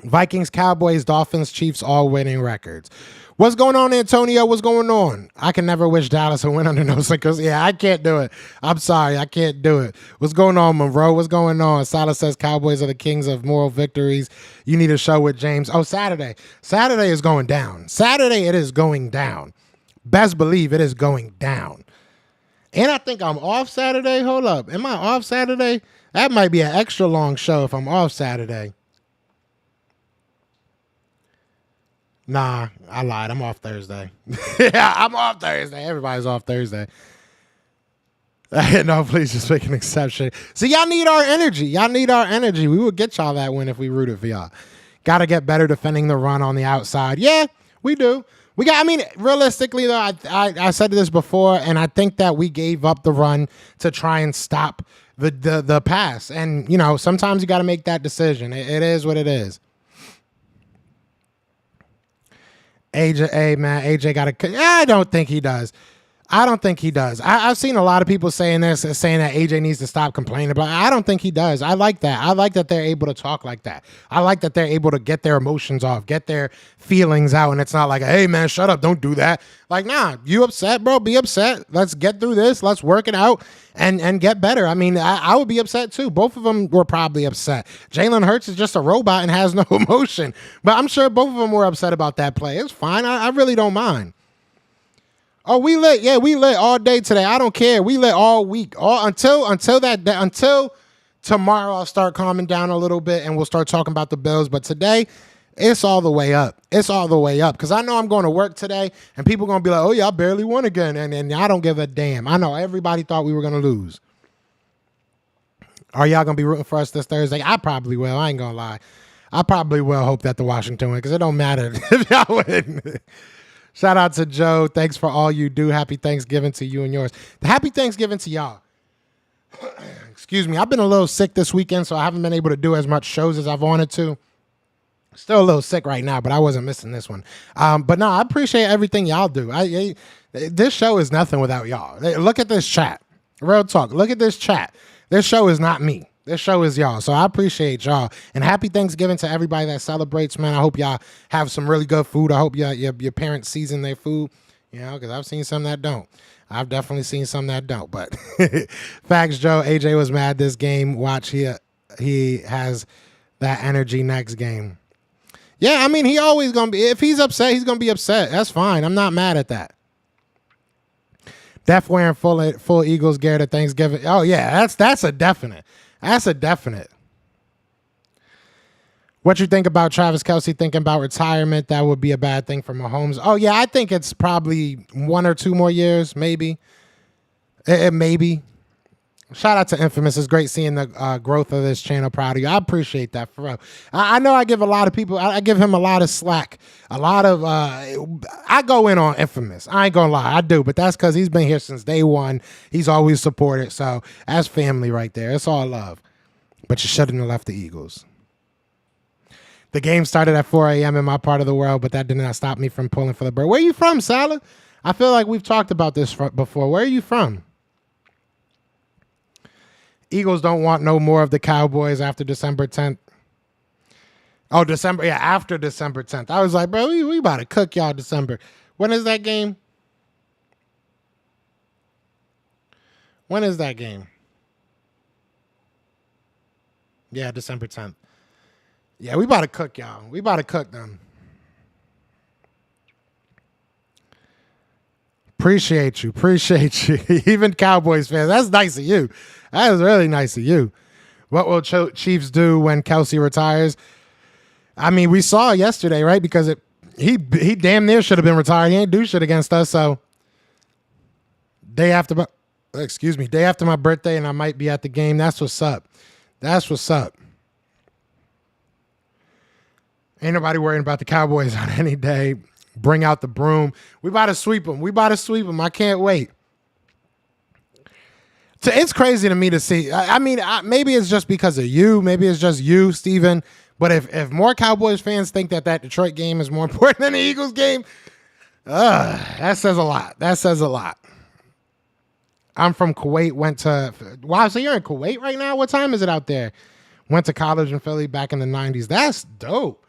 Vikings, Cowboys, Dolphins, Chiefs, all winning records. What's going on, Antonio? What's going on? I can never wish Dallas a win under no circumstances. Yeah, I can't do it. I'm sorry. I can't do it. What's going on, Monroe? What's going on? Salah says Cowboys are the kings of moral victories. You need a show with James. Oh, Saturday. Saturday is going down. Saturday, it is going down. Best believe it is going down. And I think I'm off Saturday. Hold up. Am I off Saturday? That might be an extra long show if I'm off Saturday. Nah, I lied. I'm off Thursday. Yeah, I'm off Thursday. Everybody's off Thursday. No, please just make an exception. See, y'all need our energy. Y'all need our energy. We will get y'all that win if we rooted for y'all. Got to get better defending the run on the outside. Yeah, we do. Realistically, though, I said this before, and I think that we gave up the run to try and stop the pass. And, you know, sometimes you got to make that decision. It is what it is. AJ, man, AJ got to. I don't think he does. I've seen a lot of people saying this, saying that AJ needs to stop complaining about it. I don't think he does. I like that. I like that they're able to talk like that. I like that they're able to get their emotions off, get their feelings out, and it's not like, hey, man, shut up, don't do that. Like, nah, you upset, bro, be upset. Let's get through this. Let's work it out and get better. I mean, I would be upset too. Both of them were probably upset. Jalen Hurts is just a robot and has no emotion, but I'm sure both of them were upset about that play. It's fine. I really don't mind. Oh, we lit. Yeah, we lit all day today. I don't care. We lit all week. Until tomorrow, I'll start calming down a little bit and we'll start talking about the Bills. But today, it's all the way up. It's all the way up. Because I know I'm going to work today and people are going to be like, oh, y'all barely won again. And I don't give a damn. I know everybody thought we were going to lose. Are y'all going to be rooting for us this Thursday? I probably will. I ain't going to lie. I probably will hope that the Washington win because it don't matter if y'all win. Shout out to Joe. Thanks for all you do. Happy Thanksgiving to you and yours. Happy Thanksgiving to y'all. Excuse me. I've been a little sick this weekend, so I haven't been able to do as much shows as I've wanted to. Still a little sick right now, but I wasn't missing this one. But no, I appreciate everything y'all do. This show is nothing without y'all. Look at this chat. Real talk. Look at this chat. This show is not me. This show is y'all. So I appreciate y'all. And happy Thanksgiving to everybody that celebrates, man. I hope y'all have some really good food. I hope your parents season their food, you know, because I've seen some that don't. I've definitely seen some that don't. But facts, Joe. AJ was mad this game. Watch, he has that energy next game. Yeah, I mean, he always going to be, if he's upset, he's going to be upset. That's fine. I'm not mad at that. Def wearing full Eagles gear to Thanksgiving. Oh, yeah, that's a definite. That's a definite. What you think about Travis Kelce thinking about retirement? That would be a bad thing for Mahomes. Oh, yeah, I think it's probably 1 or 2 more years, maybe. Maybe. Shout out to Infamous. It's great seeing the growth of this channel. Proud of you. I appreciate that, for real. I know I give a lot of people, I give him a lot of slack. A lot of, I go in on Infamous. I ain't gonna lie, I do. But that's because he's been here since day one. He's always supported. So that's family right there. It's all love. But you shouldn't have left the Eagles. The game started at 4 a.m. in my part of the world, but that did not stop me from pulling for the bird. Where are you from, Salah? I feel like we've talked about this before. Where are you from? Eagles don't want no more of the Cowboys after December 10th. Oh, December. Yeah, after December 10th. I was like, bro, we about to cook y'all December. When is that game? When is that game? Yeah, December 10th. Yeah, we about to cook y'all. We about to cook them. Appreciate you. Even Cowboys fans. That's nice of you. That is really nice of you. What will Chiefs do when Kelce retires? I mean, we saw yesterday, right? Because he damn near should have been retired. He ain't do shit against us. So day after my birthday, and I might be at the game. That's what's up. That's what's up. Ain't nobody worrying about the Cowboys on any day. Bring out the broom. We about to sweep them. I can't wait. So it's crazy to me to see. I mean, maybe it's just because of you. Maybe it's just you, Steven. But if more Cowboys fans think that Detroit game is more important than the Eagles game, that says a lot. That says a lot. I'm from Kuwait. Wow, so you're in Kuwait right now? What time is it out there? Went to college in Philly back in the 90s. That's dope.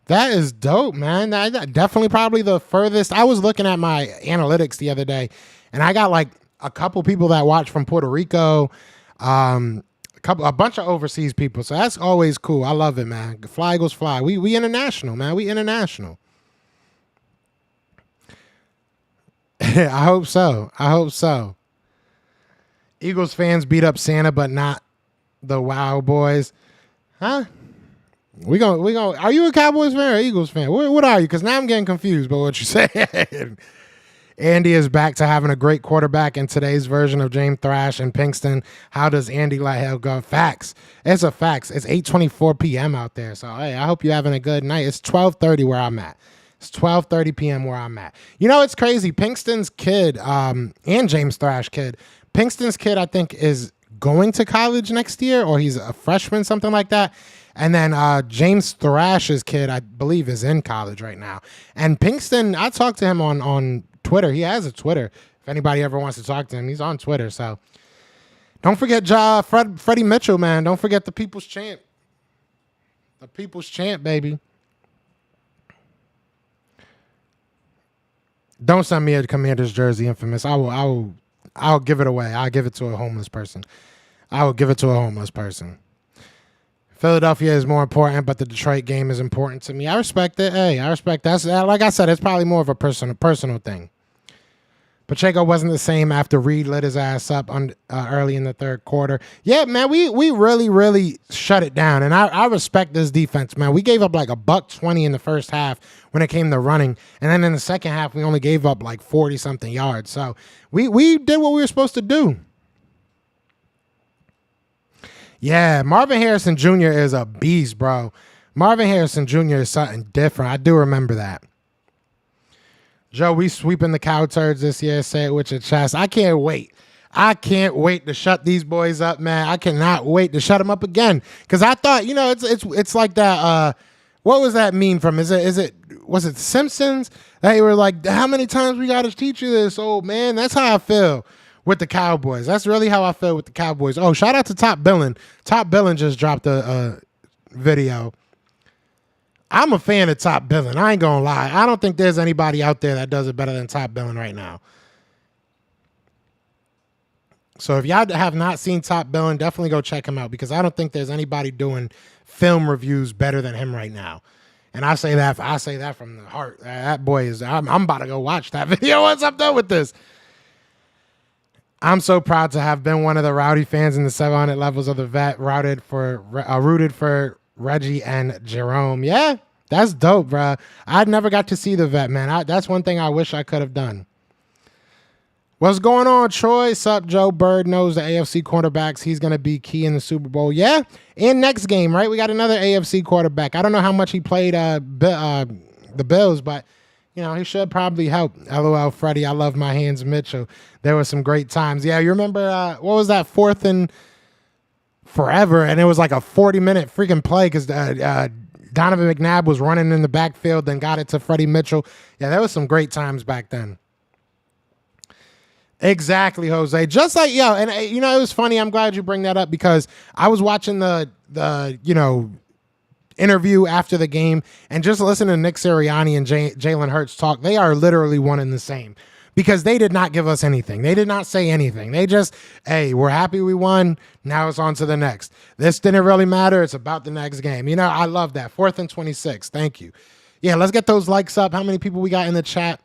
That is dope, man. That definitely probably the furthest. I was looking at my analytics the other day, and I got like a couple people that watch from Puerto Rico, a bunch of overseas people. So that's always cool. I love it, man. Fly Eagles fly. We international, man. We international. I hope so. Eagles fans beat up Santa, but not the Wow Boys. Huh? We going. Are you a Cowboys fan or Eagles fan? What are you? Because now I'm getting confused by what you're saying. Andy is back to having a great quarterback in today's version of James Thrash and Pinkston. How does Andy let hell go? Facts. It's a facts. It's 8:24 p.m. out there. So hey, I hope you're having a good night. It's 12:30 where I'm at. It's 12:30 p.m. where I'm at. You know, it's crazy. Pinkston's kid, and James Thrash kid. Pinkston's kid, I think, is going to college next year, or he's a freshman, something like that. And then James Thrash's kid, I believe, is in college right now. And Pinkston, I talked to him on Twitter. He has a Twitter. If anybody ever wants to talk to him, he's on Twitter. So don't forget Freddie Mitchell, man. Don't forget the People's Champ. The People's Champ, baby. Don't send me a Commanders jersey, Infamous. I'll give it away. I'll give it to a homeless person. Philadelphia is more important, but the Detroit game is important to me. I respect it. Hey, I respect that. Like I said, it's probably more of a personal thing. Pacheco wasn't the same after Reed lit his ass up early in the third quarter. Yeah, man, we really, really shut it down, and I respect this defense, man. We gave up like $120 in the first half when it came to running, and then in the second half, we only gave up like 40-something yards. So we did what we were supposed to do. Yeah, Marvin Harrison Jr. is a beast, bro. Marvin Harrison Jr. is something different. I do remember that. Joe, we sweeping the cow turds this year. Say it with your chest. I can't wait. To shut these boys up, man. I cannot wait to shut them up again. Because I thought, it's like that. What was that meme from? Was it Simpsons? They were like, how many times we got to teach you this, old man? That's how I feel with the Cowboys. That's really how I feel with the Cowboys. Oh, shout out to Top Billin. Top Billin just dropped a video. I'm a fan of Top Billin. I ain't gonna lie. I don't think there's anybody out there that does it better than Top Billin right now. So if y'all have not seen Top Billin, definitely go check him out, because I don't think there's anybody doing film reviews better than him right now. And I say that from the heart. That boy is. I'm about to go watch that video once I'm done with this. I'm so proud to have been one of the rowdy fans in the 700 levels of the vet, rooted for Reggie and Jerome. Yeah, that's dope, bro. I never got to see the vet, man. That's one thing I wish I could have done. What's going on, Troy? Sup, Joe? Bird knows the AFC quarterbacks. He's going to be key in the Super Bowl. Yeah, and next game, right? We got another AFC quarterback. I don't know how much he played the Bills, but, you know, he should probably help. LOL, Freddie. I love my hands, Mitchell. There were some great times. Yeah, you remember, what was that, 4th and forever? And it was like a 40-minute freaking play because Donovan McNabb was running in the backfield, then got it to Freddie Mitchell. Yeah, there was some great times back then. Exactly, Jose. Just like, and you know, it was funny. I'm glad you bring that up because I was watching the interview after the game and just listening to Nick Sirianni and Jalen Hurts talk. They are literally one and the same because they did not give us anything. They did not say anything. They just, hey, we're happy we won. Now it's on to the next. This didn't really matter. It's about the next game. You know, I love that. 4th and 26. Thank you. Yeah, let's get those likes up. How many people we got in the chat?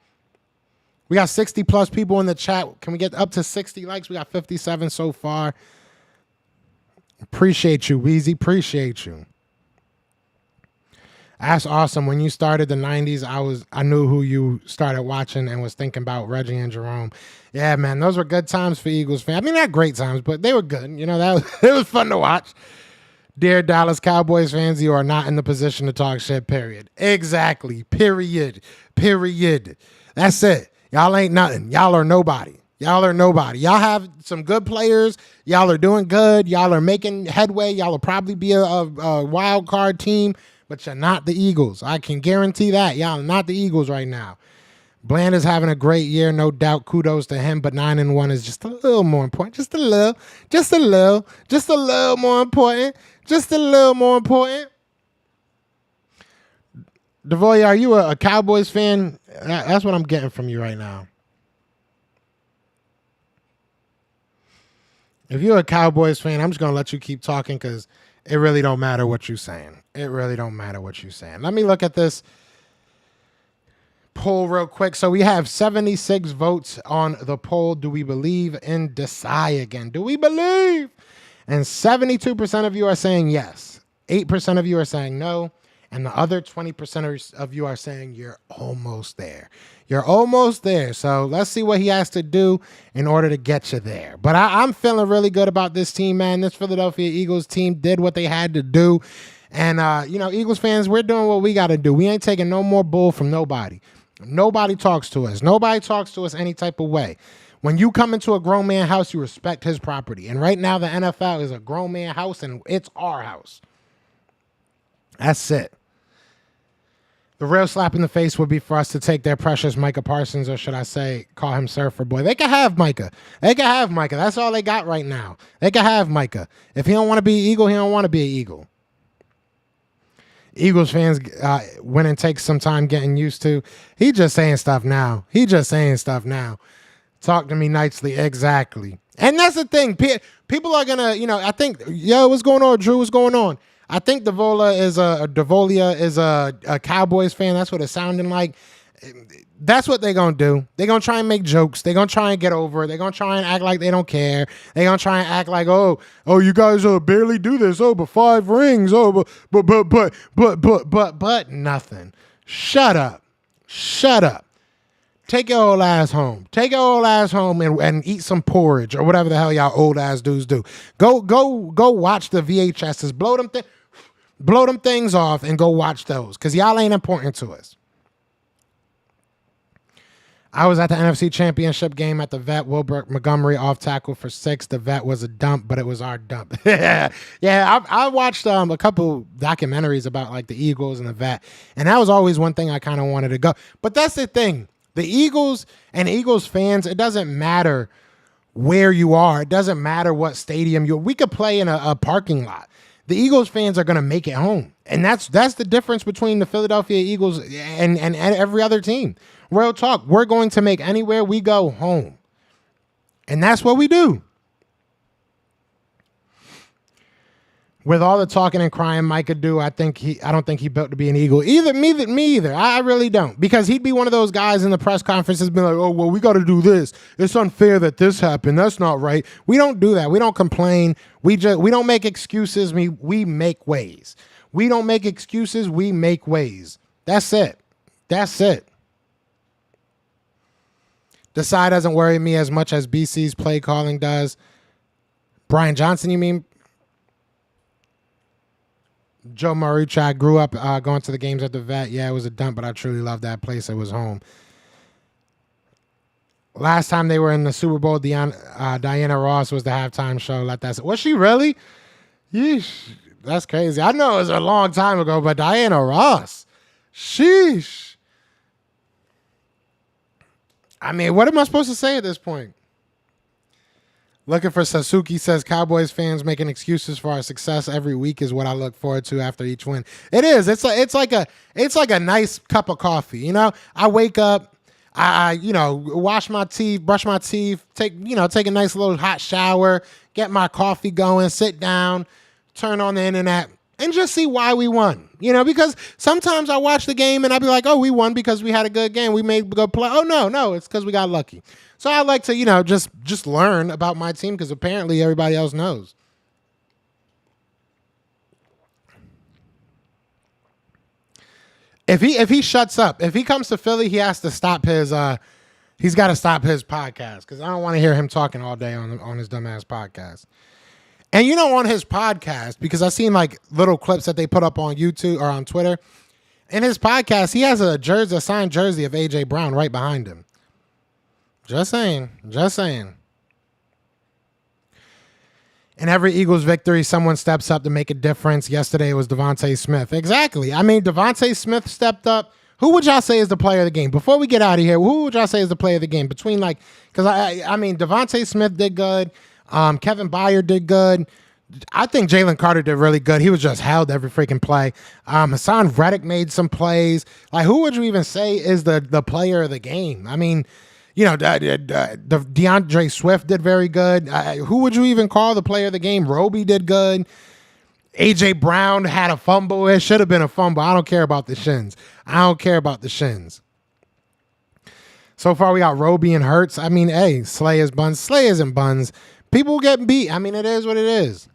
We got 60 plus people in the chat. Can we get up to 60 likes? We got 57 so far. Appreciate you, Weezy. Appreciate you. That's awesome. When you started the 90s, I knew who you started watching and was thinking about Reggie and Jerome. Yeah, man, those were good times for Eagles fans. I mean, not great times, but they were good. You know, it was fun to watch. Dear Dallas Cowboys fans, you are not in the position to talk shit, period. Exactly. Period. That's it. Y'all ain't nothing. Y'all are nobody. Y'all have some good players. Y'all are doing good. Y'all are making headway. Y'all will probably be a wild card team, but you're not the Eagles. I can guarantee that. Y'all are not the Eagles right now. Bland is having a great year, no doubt. Kudos to him, but 9-1 is just a little more important. Just a little more important. Devoy, are you a Cowboys fan? That's what I'm getting from you right now. If you're a Cowboys fan, I'm just going to let you keep talking because it really don't matter what you're saying. Let me look at this poll real quick. So we have 76 votes on the poll. Do we believe in Desai again? Do we believe? And 72% of you are saying yes. 8% of you are saying no. And the other 20% of you are saying you're almost there. So let's see what he has to do in order to get you there. But I'm feeling really good about this team, man. This Philadelphia Eagles team did what they had to do. And, Eagles fans, we're doing what we got to do. We ain't taking no more bull from nobody. Nobody talks to us. Nobody talks to us any type of way. When you come into a grown man house, you respect his property. And right now, the NFL is a grown man house, and it's our house. That's it. The real slap in the face would be for us to take their precious Micah Parsons, or should I say, call him Surfer Boy. They can have Micah. That's all they got right now. They can have Micah. If he don't want to be an Eagle, he don't want to be an Eagle. Eagles fans went and take some time getting used to. He just saying stuff now. Talk to me nicely. Exactly. And that's the thing. People are going to, I think, what's going on, Drew? What's going on? I think Devolia is a Cowboys fan. That's what it's sounding like. That's what they're going to do. They're going to try and make jokes. They're going to try and get over it. They're going to try and act like they don't care. They're going to try and act like, oh, you guys barely do this. Oh, but 5 rings. Oh, but nothing. Shut up. Take your old ass home. And eat some porridge or whatever the hell y'all old ass dudes do. Go watch the VHSs. Blow them things off and go watch those because y'all ain't important to us. I was at the NFC Championship game at the vet. Wilbert Montgomery off tackle for 6. The vet was a dump, but it was our dump. Yeah, I watched a couple documentaries about like the Eagles and the vet, and that was always one thing I kind of wanted to go. But that's the thing. The Eagles and Eagles fans, it doesn't matter where you are. It doesn't matter what stadium we could play in a parking lot. The Eagles fans are going to make it home. And that's the difference between the Philadelphia Eagles and every other team. Real talk, we're going to make anywhere we go home. And that's what we do. With all the talking and crying Mike could do, I don't think he built to be an Eagle. Me either. I really don't. Because he'd be one of those guys in the press conferences being like, oh, well, we got to do this. It's unfair that this happened. That's not right. We don't do that. We don't complain. We don't make excuses. We make ways. We don't make excuses. We make ways. That's it. That's it. Desai doesn't worry me as much as BC's play calling does. Brian Johnson, you mean? Joe Murray grew up going to the games at the Vet. Yeah, it was a dump, but I truly loved that place. It was home. Last time they were in the Super Bowl, Diana Ross was the halftime show. Was she really? Yeesh, that's crazy. I know it was a long time ago, but Diana Ross, sheesh. I mean, what am I supposed to say at this point? Looking for Sasuke says Cowboys fans making excuses for our success every week is what I look forward to after each win. It is. It's like a nice cup of coffee. You know, I wake up, I wash my teeth, brush my teeth, take a nice little hot shower, get my coffee going, sit down, turn on the internet, and just see why we won. You know, because sometimes I watch the game and I be like, oh, we won because we had a good game. We made a good play. Oh, no, it's because we got lucky. So I like to, just learn about my team because apparently everybody else knows. If he shuts up, if he comes to Philly, he has to stop he's got to stop his podcast because I don't want to hear him talking all day on his dumbass podcast. And on his podcast, because I've seen like little clips that they put up on YouTube or on Twitter. In his podcast, he has a signed jersey of A.J. Brown right behind him. Just saying. In every Eagles victory, someone steps up to make a difference. Yesterday, it was Devontae Smith. Exactly. I mean, Devontae Smith stepped up. Who would y'all say is the player of the game? Before we get out of here, who would y'all say is the player of the game? Because Devontae Smith did good. Kevin Byard did good. I think Jalen Carter did really good. He was just held every freaking play. Hassan Reddick made some plays. Like, who would you even say is the player of the game? I mean, DeAndre Swift did very good. Who would you even call the player of the game? Roby did good. A.J. Brown had a fumble. It should have been a fumble. I don't care about the shins. So far, we got Roby and Hurts. I mean, hey, Slay is buns. Slay isn't buns. People getting beat. I mean, it is what it is.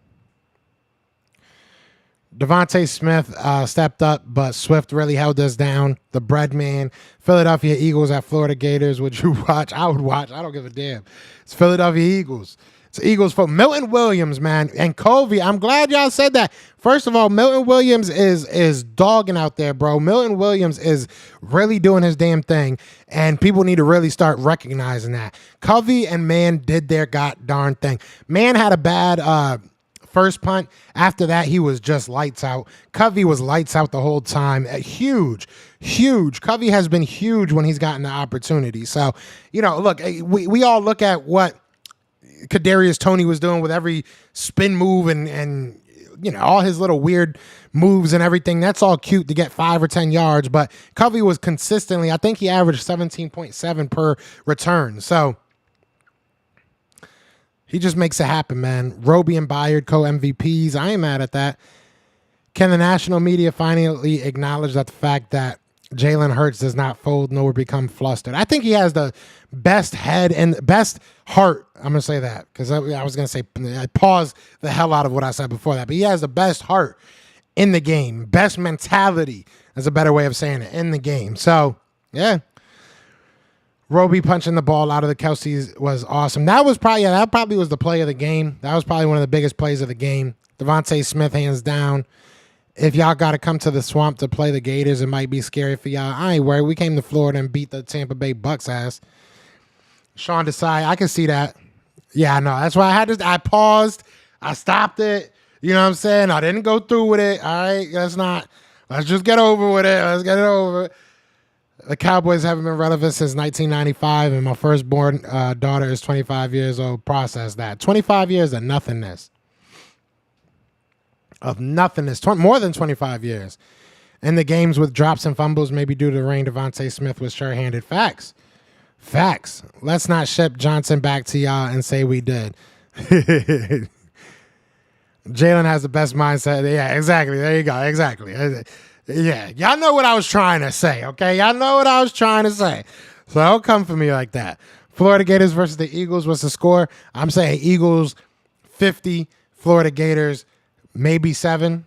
Devontae Smith stepped up, but Swift really held us down. The bread man. Philadelphia Eagles at Florida Gators. Would you watch? I would watch. I don't give a damn. It's Philadelphia Eagles. It's Eagles for Milton Williams, man. And Colby, I'm glad y'all said that. First of all, Milton Williams is dogging out there, bro. Milton Williams is really doing his damn thing. And people need to really start recognizing that. Covey and Mann did their god darn thing. Mann had a bad first punt. After that, he was just lights out. Covey was lights out the whole time. Huge. Covey has been huge when he's gotten the opportunity. So, look, we all look at what Kadarius Toney was doing with every spin move and all his little weird moves and everything. That's all cute to get 5 or 10 yards. But Covey was consistently, I think he averaged 17.7 per return. So he just makes it happen, man. Roby and Byard, co-MVPs. I ain't mad at that. Can the national media finally acknowledge that the fact that Jalen Hurts does not fold nor become flustered? I think he has the best head and best heart. I'm going to say that because I was going to say, I paused the hell out of what I said before that. But he has the best heart in the game. Best mentality is a better way of saying it, in the game. So, yeah. Roby punching the ball out of the Kelce was awesome. That probably was the play of the game. That was probably one of the biggest plays of the game. Devontae Smith, hands down. If y'all got to come to the swamp to play the Gators, it might be scary for y'all. I ain't worried. We came to Florida and beat the Tampa Bay Bucks ass. Sean Desai, I can see that. Yeah, no, that's why I paused. I stopped it. You know what I'm saying? I didn't go through with it. All right, let's just get over with it. Let's get it over. The Cowboys haven't been relevant since 1995, and my firstborn daughter is 25 years old. Process that. 25 years of nothingness. More than 25 years. And the games with drops and fumbles, maybe due to the rain, Devontae Smith was sure-handed. Facts. Let's not ship Johnson back to y'all and say we did. Jalen has the best mindset. Yeah, exactly. There you go. Exactly. Yeah, y'all know what I was trying to say, okay? Y'all know what I was trying to say. So don't come for me like that. Florida Gators versus the Eagles. What's the score? I'm saying Eagles 50, Florida Gators maybe 7.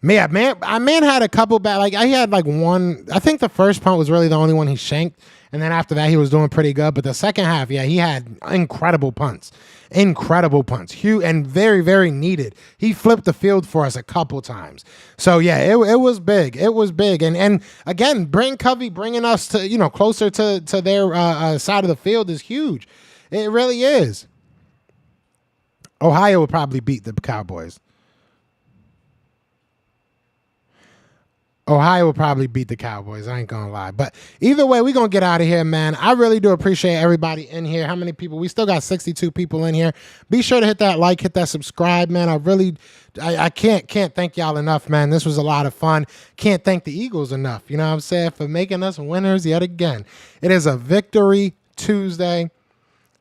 Man, had a couple bad. Like he had like one. I think the first punt was really the only one he shanked, and then after that he was doing pretty good. But the second half, yeah, he had incredible punts, huge and very very needed. He flipped the field for us a couple times. So yeah, it was big. It was big, and again, Covey bringing us to closer to their side of the field is huge. It really is. Ohio will probably beat the Cowboys. Ohio will probably beat the Cowboys. I ain't going to lie. But either way, we're going to get out of here, man. I really do appreciate everybody in here. How many people? We still got 62 people in here. Be sure to hit that like, hit that subscribe, man. I can't thank y'all enough, man. This was a lot of fun. Can't thank the Eagles enough, you know what I'm saying, for making us winners yet again. It is a Victory Tuesday.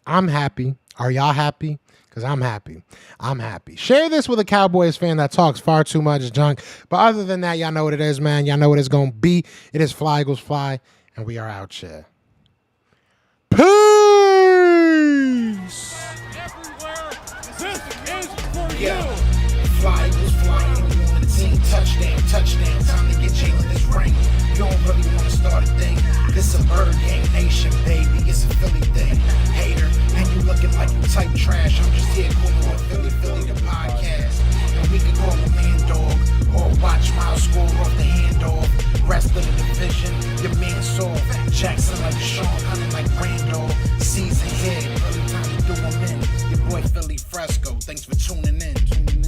I'm happy. Are y'all happy? Because I'm happy. I'm happy. Share this with a Cowboys fan that talks far too much junk. But other than that, y'all know what it is, man. Y'all know what it's going to be. It is Fly Eagles Fly, and we are out here. Peace! This is for you. Fly Eagles flying on the team. Touchdown. Time to get Jalen this ring. You don't really want to start a thing. This a bird game nation, baby. It's a Philly thing. Hater, and you looking like you type trash. I'm just here cool with Philly the podcast. And we can call a man dog or watch Miles score off the handoff. Rest of the division, your man saw Jackson like Sean, hunting like Randall. Season here, early time to do him in. Your boy Philly Fresco. Thanks for tuning in.